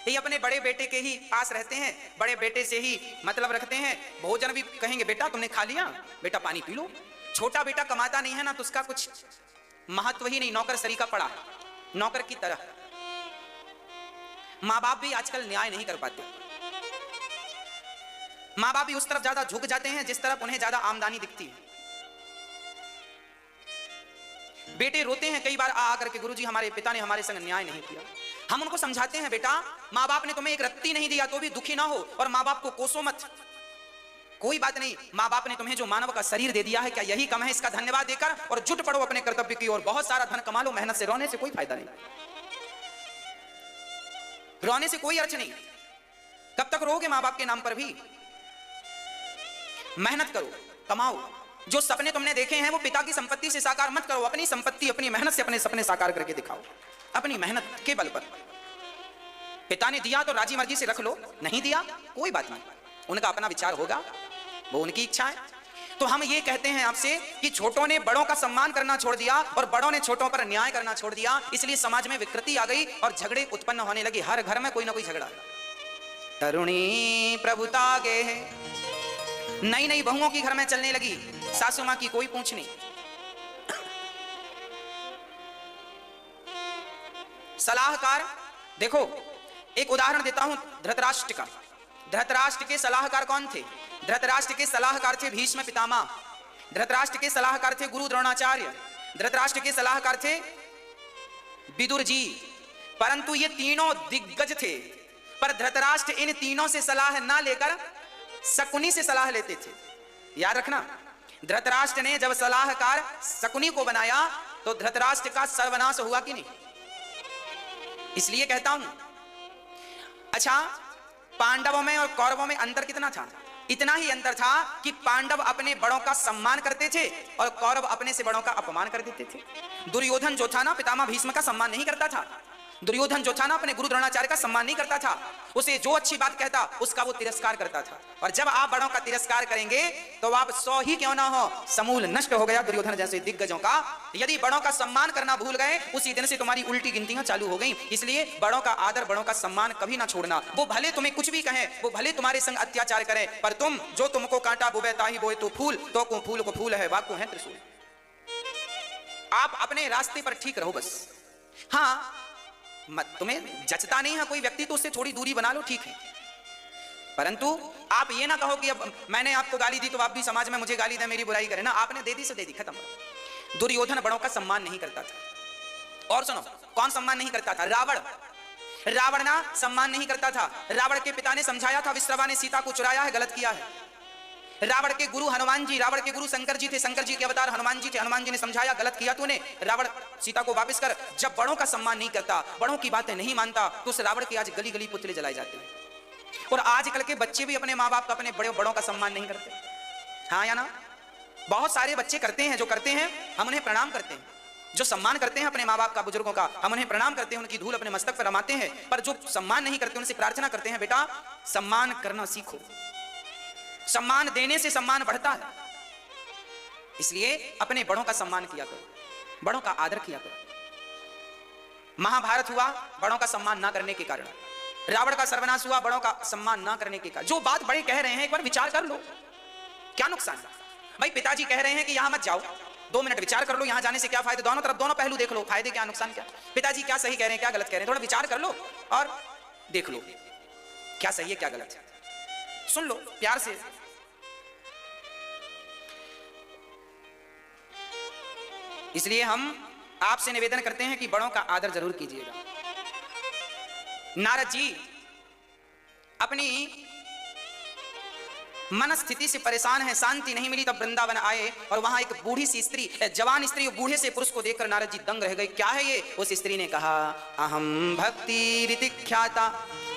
ये अपने बड़े बेटे के ही पास रहते हैं, बड़े बेटे से ही मतलब रखते हैं। भोजन भी कहेंगे, बेटा तुमने खा लिया, बेटा पानी पी लो। छोटा बेटा कमाता नहीं है ना, तो उसका कुछ महत्व ही नहीं, नौकर सरी का पड़ा, नौकर की तरह। माँ बाप भी आजकल न्याय नहीं कर पाते। माँ बाप भी उस तरफ ज्यादा झुक जाते हैं जिस तरफ उन्हें ज्यादा आमदनी दिखती है। बेटे रोते हैं कई बार आकर के, गुरुजी हमारे पिता ने हमारे संग न्याय नहीं किया। हम उनको समझाते हैं, बेटा माँ बाप ने तुम्हें एक रत्ती नहीं दिया तो भी दुखी ना हो और माँ बाप को कोसो मत। कोई बात नहीं, माँ बाप ने तुम्हें जो मानव का शरीर दे दिया है, क्या यही कम है? इसका धन्यवाद देकर और जुट पड़ो अपने कर्तव्य की ओर। बहुत सारा धन कमा लो, मेहनत से। रोने से कोई फायदा नहीं, रोने से कोई अर्थ नहीं। कब तक रोगे माँ बाप के नाम पर भी? मेहनत करो, कमाओ। जो सपने तुमने देखे हैं वो पिता की संपत्ति से साकार मत करो। अपनी संपत्ति, अपनी मेहनत से अपने सपने साकार करके दिखाओ, अपनी मेहनत के बल पर। पिता ने दिया तो राजी मर्जी से रख लो, नहीं दिया कोई बात नहीं, उनका अपना विचार होगा, वो उनकी इच्छा है। तो हम ये कहते हैं आपसे कि छोटों ने बड़ों का सम्मान करना छोड़ दिया और बड़ों ने छोटों पर न्याय करना छोड़ दिया, इसलिए समाज में विकृति आ गई और झगड़े उत्पन्न होने लगे। हर घर में कोई ना कोई झगड़ा है। तरुणी प्रभुता गे है, नई नई बहुओं की घर में चलने लगी, सासू मां की कोई पूछ नहीं। सलाहकार, देखो एक उदाहरण देता हूं धृतराष्ट्र का। धृतराष्ट्र के सलाहकार कौन थे? धृतराष्ट्र के सलाहकार थे भीष्म पितामह। धृतराष्ट्र के सलाहकार थे गुरु द्रोणाचार्य। धृतराष्ट्र के सलाहकार थे विदुर जी, परंतु ये तीनों दिग्गज थे, पर धृतराष्ट्र इन तीनों से सलाह ना लेकर शकुनी से सलाह लेते थे। याद रखना, धृतराष्ट्र ने जब सलाहकार शकुनी को बनाया तो धृतराष्ट्र का सर्वनाश हुआ कि नहीं? इसलिए कहता हूं, अच्छा, पांडवों में और कौरवों में अंतर कितना था? इतना ही अंतर था कि पांडव अपने बड़ों का सम्मान करते थे और कौरव अपने से बड़ों का अपमान कर देते थे। दुर्योधन जो था ना, पितामह भीष्म का सम्मान नहीं करता था। दुर्योधन जो था ना, अपने गुरु द्रोणाचार्य का सम्मान नहीं करता था। उसे जो अच्छी बात कहता उसका वो तिरस्कार करता था। और जब आप बड़ों का तिरस्कार करेंगे तो आप 100 ही क्यों ना हो, समूल नष्ट हो गया दुर्योधन जैसे दिग्गजों का। यदि बड़ों का सम्मान करना भूल गए, उसी दिन से तुम्हारी उल्टी गिनतियां चालू हो गई। इसलिए बड़ों का आदर, बड़ों का सम्मान कभी ना छोड़ना। वो भले तुम्हें कुछ भी कहें, वो भले तुम्हारे संग अत्याचार करें, पर तुम जो तुमको कांटा बुबे ताही बोए तो फूल, तो को फूल को फूल है, वाकु है त्रिशूल। आप अपने रास्ते पर ठीक रहो बस। हाँ, तुम्हें जचता नहीं है कोई व्यक्ति तो उससे थोड़ी दूरी बना लो, ठीक है, परंतु आप ये ना कहो कि अब मैंने आपको गाली दी तो आप भी समाज में मुझे गाली दे, मेरी बुराई करे ना। आपने दे दी सो दे दी, खत्म। दुर्योधन बड़ों का सम्मान नहीं करता था। और सुनो, कौन सम्मान नहीं करता था? रावण। रावण ना सम्मान नहीं करता था। रावण के पिता ने समझाया था, विश्रवा ने सीता को चुराया है, गलत किया है। रावण के गुरु हनुमान जी, रावण के गुरु शंकर जी थे, शंकर जी के अवतार हनुमान जी थे। हनुमान जी ने समझाया, गलत किया तूने, रावण सीता को वापस कर। जब बड़ों का सम्मान नहीं करता, बड़ों की बातें नहीं मानता, तो उस रावण के आज गली गली पुतले जलाए जाते हैं। और आजकल के बच्चे भी अपने माँ बाप का, अपने बड़ों का सम्मान नहीं करते। हाँ या ना? बहुत सारे बच्चे करते हैं, जो करते हैं हम उन्हें प्रणाम करते हैं। जो सम्मान करते हैं अपने माँ बाप का, बुजुर्गों का, हम उन्हें प्रणाम करते हैं, उनकी धूल अपने मस्तक पर रमाते हैं। पर जो सम्मान नहीं करते, उनसे प्रार्थना करते हैं, बेटा सम्मान करना सीखो। सम्मान देने से सम्मान बढ़ता है। इसलिए अपने बड़ों का सम्मान किया करो, बड़ों का आदर किया करो। महाभारत हुआ बड़ों का सम्मान ना करने के कारण, रावण का सर्वनाश हुआ बड़ों का सम्मान ना करने के कारण। जो बात बड़े कह रहे हैं एक बार विचार कर लो, क्या नुकसान है? भाई पिताजी कह रहे हैं कि यहां मत जाओ, 2 मिनट विचार कर लो, यहां जाने से क्या फायदा? दोनों तरफ, दोनों पहलू देख लो, फायदे क्या, नुकसान क्या। पिताजी क्या सही कह रहे हैं, क्या गलत कह रहे हैं, थोड़ा विचार कर लो और देख लो क्या सही है क्या गलत है। सुन लो प्यार से। इसलिए हम आपसे निवेदन करते हैं कि बड़ों का आदर जरूर कीजिएगा। नारद जी अपनी मन स्थिति से परेशान है, शांति नहीं मिली, तब वृंदावन आए और वहां एक बूढ़ी सी स्त्री, जवान स्त्री, बूढ़े से पुरुष को देखकर नारद जी दंग रह गए। क्या है ये? उस स्त्री ने कहा, अहम भक्ति रीति ख्याता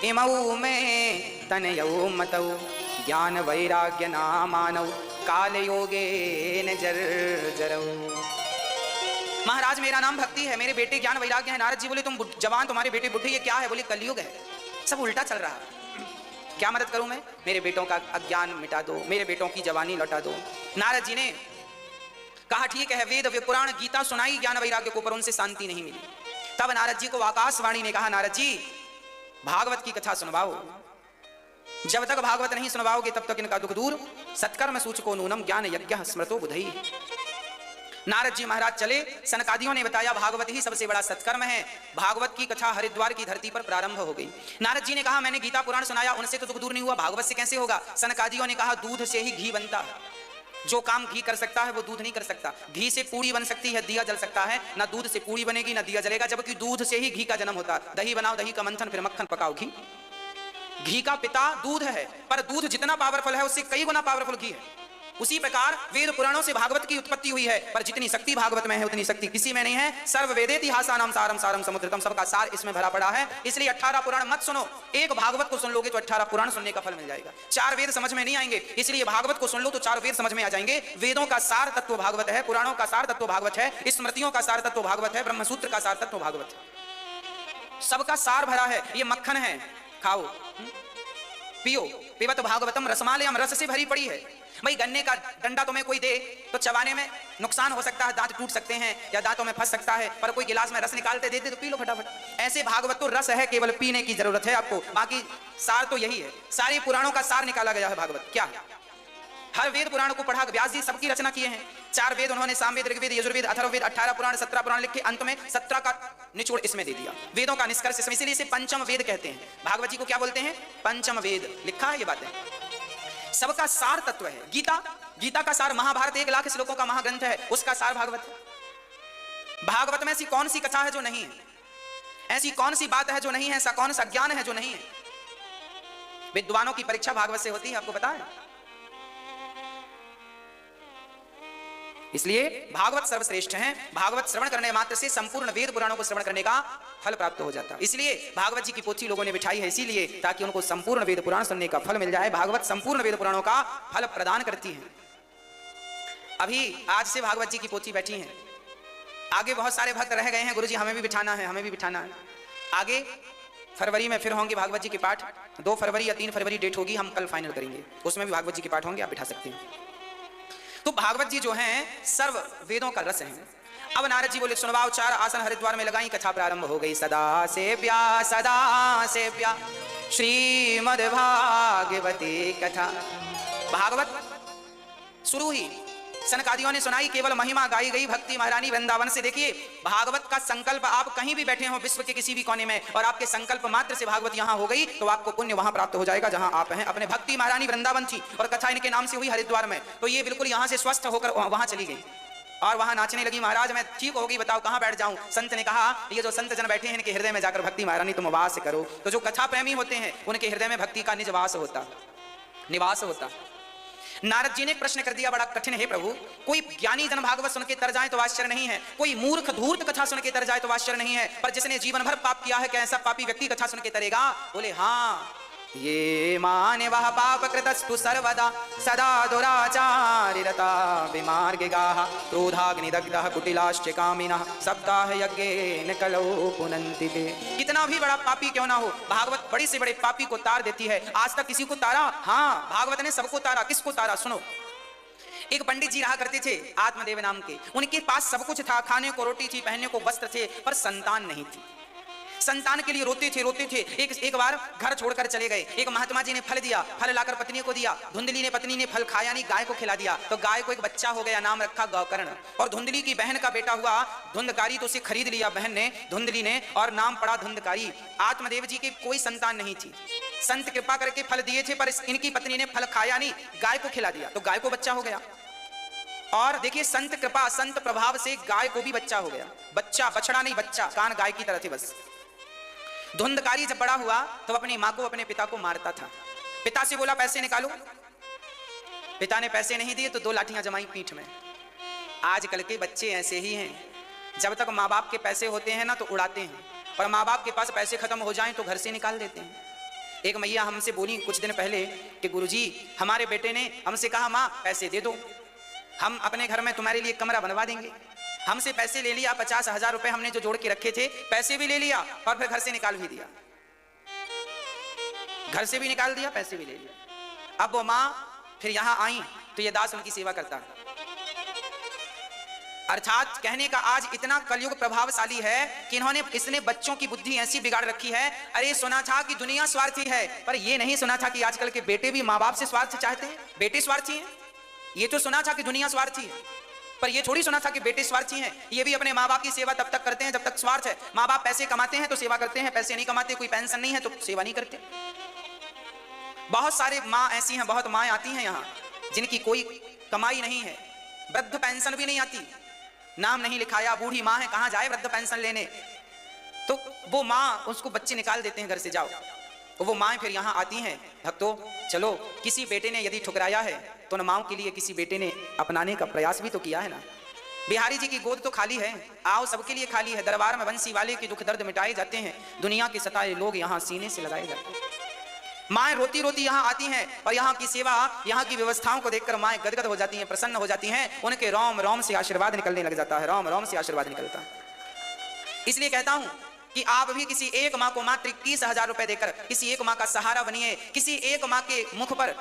इमऊ में तनयऊ मतऊ ज्ञान वैराग्य नामानऊ काल योगे न जर्जरऊ। महाराज मेरा नाम भक्ति है, मेरे बेटे ज्ञान वैराग्य है। नारद जी बोले, तुम जवान, तुम्हारे बेटे बुढ़े, ये क्या है? बोले, कलयुग है, सब उल्टा चल रहा है। क्या मदद करूं मैं? मेरे बेटों का अज्ञान मिटा दो, मेरे बेटों की जवानी लौटा दो। नारद जी ने कहा, ठीक है, वेद पुराण गीता सुनाई ज्ञान वैराग्य को, पर उनसे शांति नहीं मिली। तब नारद जी को आकाशवाणी ने कहा, नारद जी भागवत की कथा सुनवाओ। जब तक भागवत नहीं सुनवाओगे तब तक इनका दुख दूर। सत्कर्म सूचको नूनम ज्ञान यज्ञ स्मृतो बुधई। नारद जी महाराज चले, सनकादियों ने बताया भागवत ही सबसे बड़ा सत्कर्म है। भागवत की कथा हरिद्वार की धरती पर प्रारंभ हो गई। नारद जी ने कहा, मैंने गीता पुराण सुनाया, उनसे तो दुख दूर नहीं हुआ, भागवत से कैसे होगा? सनकादियों ने कहा, दूध से ही घी बनता है। जो काम घी कर सकता है वो दूध नहीं कर सकता। घी से पूड़ी बन सकती है, दिया जल सकता है, ना दूध से पूड़ी बनेगी ना दिया जलेगा, जबकि दूध से ही घी का जन्म होता है। दही बनाओ, दही का मंथन, फिर मक्खन पकाओ, घी। घी का पिता दूध है, पर दूध जितना पावरफुल है उससे कई गुना पावरफुल घी है। उसी प्रकार वेद पुराणों से भागवत की उत्पत्ति हुई है, पर जितनी शक्ति भागवत में है उतनी शक्ति किसी में नहीं है। सर्व वेदेतिहासानाम सारम सारम समुद्रतम, सबका सार इसमें भरा पड़ा है। इसलिए 18 पुराण मत सुनो, एक भागवत को सुन लोगे तो 18 पुराण सुनने का फल मिल जाएगा। 4 वेद समझ में नहीं आएंगे, इसलिए भागवत को सुन लो तो 4 वेद समझ में आ जाएंगे। वेदों का सार तत्व भागवत है, पुराणों का सार तत्व भागवत है, स्मृतियों का सार तत्व भागवत है, ब्रह्मसूत्र का सार तत्व भागवत है। सबका सार भरा है। ये मक्खन है, खाओ पियो, पिबत भागवतम रसमालयम, रस से भरी पड़ी है। भाई गन्ने का डंडा तुम्हें कोई दे तो चबाने में नुकसान हो सकता है, दांत टूट सकते हैं या दांतों में फंस सकता है, पर कोई गिलास में रस निकालते देते तो पी लो फटाफट। ऐसे भागवत तो रस है, केवल पीने की जरूरत है आपको, बाकी सार तो यही है। सारे पुराणों का सार निकाला गया है भागवत। क्या है? हर वेद पुराण को पढ़ा, व्यास जी सबकी रचना किए हैं। 4 वेद उन्होंने, सामवेद, ऋग्वेद, यजुर्वेद, अथर्ववेद, 18 पुराण, 17 पुराण लिखे, अंत में 17 का निचोड़ इसमें दे दिया, वेदों का निष्कर्ष। इसलिए इसे पंचम वेद कहते हैं। भागवत जी को क्या बोलते हैं? पंचम वेद। लिखा है ये बातें, सबका सार तत्व है। गीता, गीता का सार, महाभारत 1 लाख श्लोकों का महाग्रंथ है, उसका सार भागवत है। भागवत में ऐसी कौन सी कथा है जो नहीं है? ऐसी कौन सी बात है जो नहीं है, ऐसा कौन सा ज्ञान है जो नहीं है। विद्वानों की परीक्षा भागवत से होती है, आपको पता है। इसलिए भागवत सर्वश्रेष्ठ हैं। भागवत श्रवण करने मात्र से संपूर्ण वेद पुराणों को श्रवण करने का फल प्राप्त हो जाता है। इसलिए भागवत जी की पोथी लोगों ने बिठाई है, इसीलिए ताकि उनको संपूर्ण वेद पुराण सुनने का फल मिल जाए। भागवत संपूर्ण वेद पुराणों का फल प्रदान करती है। अभी आज से भागवत जी की पोथी बैठी है, आगे बहुत सारे भक्त रह गए हैं, गुरुजी हमें भी बिठाना है, हमें भी बिठाना है। आगे फरवरी में फिर होंगे भागवत जी के पाठ, 2 फरवरी या 3 फरवरी डेट होगी, हम कल फाइनल करेंगे, उसमें भी भागवत जी के पाठ होंगे, आप बिठा सकते हैं। तो भागवत जी जो हैं सर्व वेदों का रस है। अब नारद जी बोले सुनवाओ, 4 आसन हरिद्वार में लगाई, कथा प्रारंभ हो गई। सदा सेव्या श्रीमद् भागवती कथा। भागवत शुरू ही सनकादियों ने सुनाई, केवल महिमा गाई गई भक्ति महारानी वृंदावन से। देखिए भागवत का संकल्प, आप कहीं भी बैठे हो विश्व के किसी भी कोने में, और आपके संकल्प मात्र से भागवत यहां हो गई, तो आपको पुण्य वहां प्राप्त हो जाएगा जहां आप हैं। अपने भक्ति महारानी वृंदावन थी और कथा इनके नाम से हुई हरिद्वार में, तो ये बिल्कुल यहां से स्वस्थ होकर वहां चली गई और वहां नाचने लगी। महाराज मैं ठीक हो गई, बताओ कहां बैठ जाऊं। संत ने कहा ये जो संत जन बैठे हैं इनके हृदय में जाकर भक्ति महारानी तुम वास करो। तो जो कथा प्रेमी होते हैं उनके हृदय में भक्ति का निवास होता। नारद जी ने प्रश्न कर दिया, बड़ा कठिन है प्रभु, कोई ज्ञानी जन भागवत सुन के तर जाए तो आश्चर्य नहीं है, कोई मूर्ख धूर्त कथा सुन के तर जाए तो आश्चर्य नहीं है, पर जिसने जीवन भर पाप किया है क्या ऐसा पापी व्यक्ति कथा सुन के तरेगा? बोले हाँ, ये माने वह पाप कृतस्तु सर्वदा सदा दुराचारिरता विमार्गिगाः क्रोधाग्निदग्धः कुटिलाश्च कामिनः सप्ताह यज्ञेन कलौ पुनन्ति ते। कितना भी बड़ा पापी क्यों ना हो, भागवत बड़े से बड़े पापी को तार देती है। आज तक किसी को तारा? हाँ, भागवत ने सबको तारा। किसको तारा? सुनो। एक पंडित जी रहा करते थे आत्मदेव नाम के, उनके पास सब कुछ था, खाने को रोटी थी, पहनने को वस्त्र थे, पर संतान नहीं थी। संतान के लिए रोते थे। एक बार घर छोड़कर चले गए। एक महात्मा जी ने फल दिया, फल लाकर पत्नी को दिया। पत्नी ने फल खाया नहीं, गाय को खिला दिया, तो गाय को एक बच्चा हो गया, नाम रखा गौकर्ण। और धुंधली की बहन का बेटा हुआ धुंधकारी, तो उसे खरीद लिया बहन ने, धुंधली ने, और नाम पड़ा धुंधकारी। आत्मदेव जी की कोई संतान नहीं थी। संत कृपा करके फल दिए थे, पर इनकी पत्नी ने फल खाया नहीं, गाय को खिला दिया, तो गाय को बच्चा हो गया। और देखिए संत कृपा, संत प्रभाव से गाय को भी बच्चा हो गया। बच्चा, बछड़ा नहीं, बच्चा, कान गाय की तरह थे बस। धुंधकारी जब बड़ा हुआ तो अपनी मां को, अपने पिता को मारता था। पिता से बोला पैसे निकालो, पिता ने पैसे नहीं दिए तो 2 लाठियां जमाई पीठ में। आजकल के बच्चे ऐसे ही हैं, जब तक माँ बाप के पैसे होते हैं ना तो उड़ाते हैं, और माँ बाप के पास पैसे खत्म हो जाएं तो घर से निकाल देते हैं। एक मैया हमसे बोली कुछ दिन पहले कि गुरुजी हमारे बेटे ने हमसे कहा माँ पैसे दे दो, हम अपने घर में तुम्हारे लिए कमरा बनवा देंगे। हमसे पैसे ले लिया, 50,000 रुपए हमने जो जोड़ के रखे थे, पैसे भी ले लिया और फिर घर से निकाल भी दिया। घर से भी निकाल दिया, पैसे भी ले लिया। अब वो माँ फिर यहां आई तो ये दास उनकी सेवा करता है। अर्थात कहने का आज इतना कलयुग प्रभावशाली है कि इसने बच्चों की बुद्धि ऐसी बिगाड़ रखी है। अरे सुना था कि दुनिया स्वार्थी है, पर ये नहीं सुना था कि आजकल के बेटे भी माँ बाप से स्वार्थ चाहते हैं, बेटे स्वार्थी हैं। ये तो सुना था कि दुनिया स्वार्थी है, पर ये थोड़ी सुना था कि बेटे स्वार्थी हैं। ये भी अपने माँ बाप की सेवा तब तक करते हैं जब तक स्वार्थ है। माँ बाप पैसे कमाते हैं तो सेवा करते हैं, पैसे नहीं कमाते, कोई पेंशन नहीं है तो सेवा नहीं करते। बहुत सारे माँ ऐसी हैं, बहुत माँ आती हैं यहाँ जिनकी कोई कमाई नहीं है, वृद्ध पेंशन भी नहीं आती, नाम नहीं लिखाया, बूढ़ी माँ है, कहाँ जाए वृद्ध पेंशन लेने। तो वो माँ, उसको बच्चे निकाल देते हैं घर से, जाओ। तो वो माँ फिर यहाँ आती हैं। भक्तों चलो, किसी बेटे ने यदि ठुकराया है तो न माँ के लिए किसी बेटे ने अपनाने का प्रयास भी तो किया है ना। बिहारी जी की गोद तो खाली है, आओ सबके लिए खाली है। दरबार में बंसी वाले के दुख दर्द मिटाए जाते हैं, दुनिया के सताए लोग यहाँ सीने से लगाए जाते हैं। माएँ रोती रोती यहाँ आती हैं और यहाँ की सेवा, यहाँ की व्यवस्थाओं को देखकर माएँ गदगद हो जाती हैं, प्रसन्न हो जाती हैं। उनके रोम रोम से आशीर्वाद निकलने लग जाता है, रोम रोम से आशीर्वाद निकलता है। इसलिए कहता हूँ कि आप भी किसी एक माँ को मात्र 21,000 रुपए देकर किसी एक माँ का सहारा बनिए। किसी एक माँ के मुख पर,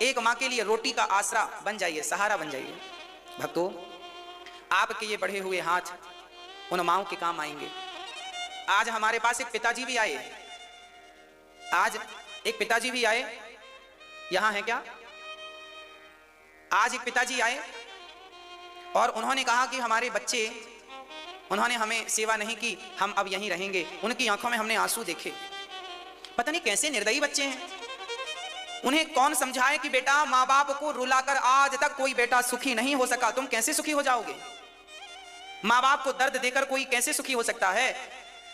एक माँ के लिए रोटी का आसरा बन जाइए, सहारा बन जाइए। भक्तों आपके ये बढ़े हुए हाथ उन माँओं के काम आएंगे। आज हमारे पास एक पिताजी भी आए, आज एक पिताजी भी आए, यहां है क्या? आज एक पिताजी आए और उन्होंने कहा कि हमारे बच्चे, उन्होंने हमें सेवा नहीं की, हम अब यहीं रहेंगे। उनकी आंखों में हमने आंसू देखे। पता नहीं कैसे निर्दयी बच्चे हैं। उन्हें कौन समझाए कि बेटा माँ बाप को रुलाकर आज तक कोई बेटा सुखी नहीं हो सका, तुम कैसे सुखी हो जाओगे? माँ बाप को दर्द देकर कोई कैसे सुखी हो सकता है?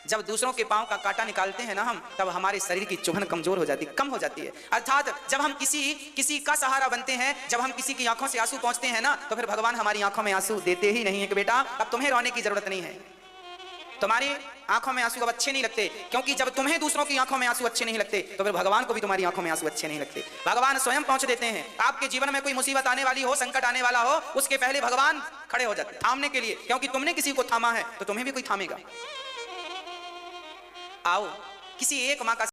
जब दूसरों के पांव का कांटा निकालते हैं ना हम, तब हमारे शरीर की चुभन कमजोर हो जाती, कम हो जाती है। अर्थात जब हम किसी का सहारा बनते हैं, जब हम किसी की आंखों से आंसू पहुंचते हैं ना, तो फिर भगवान हमारी आंखों में आंसू देते ही नहीं है कि बेटा अब तुम्हें रोने की जरूरत नहीं है, तुम्हारी आंखों में आंसू अब अच्छे नहीं लगते। क्योंकि जब तुम्हें दूसरों की आंखों में आंसू अच्छे नहीं लगते, तो फिर भगवान को भी तुम्हारी आंखों में आंसू अच्छे नहीं लगते। भगवान स्वयं पहुंच देते हैं। आपके जीवन में कोई मुसीबत आने वाली हो, संकट आने वाला हो, उसके पहले भगवान खड़े हो जाते थामने के लिए, क्योंकि तुमने किसी को थामा है तो तुम्हें भी कोई थामेगा। आओ किसी एक माँ का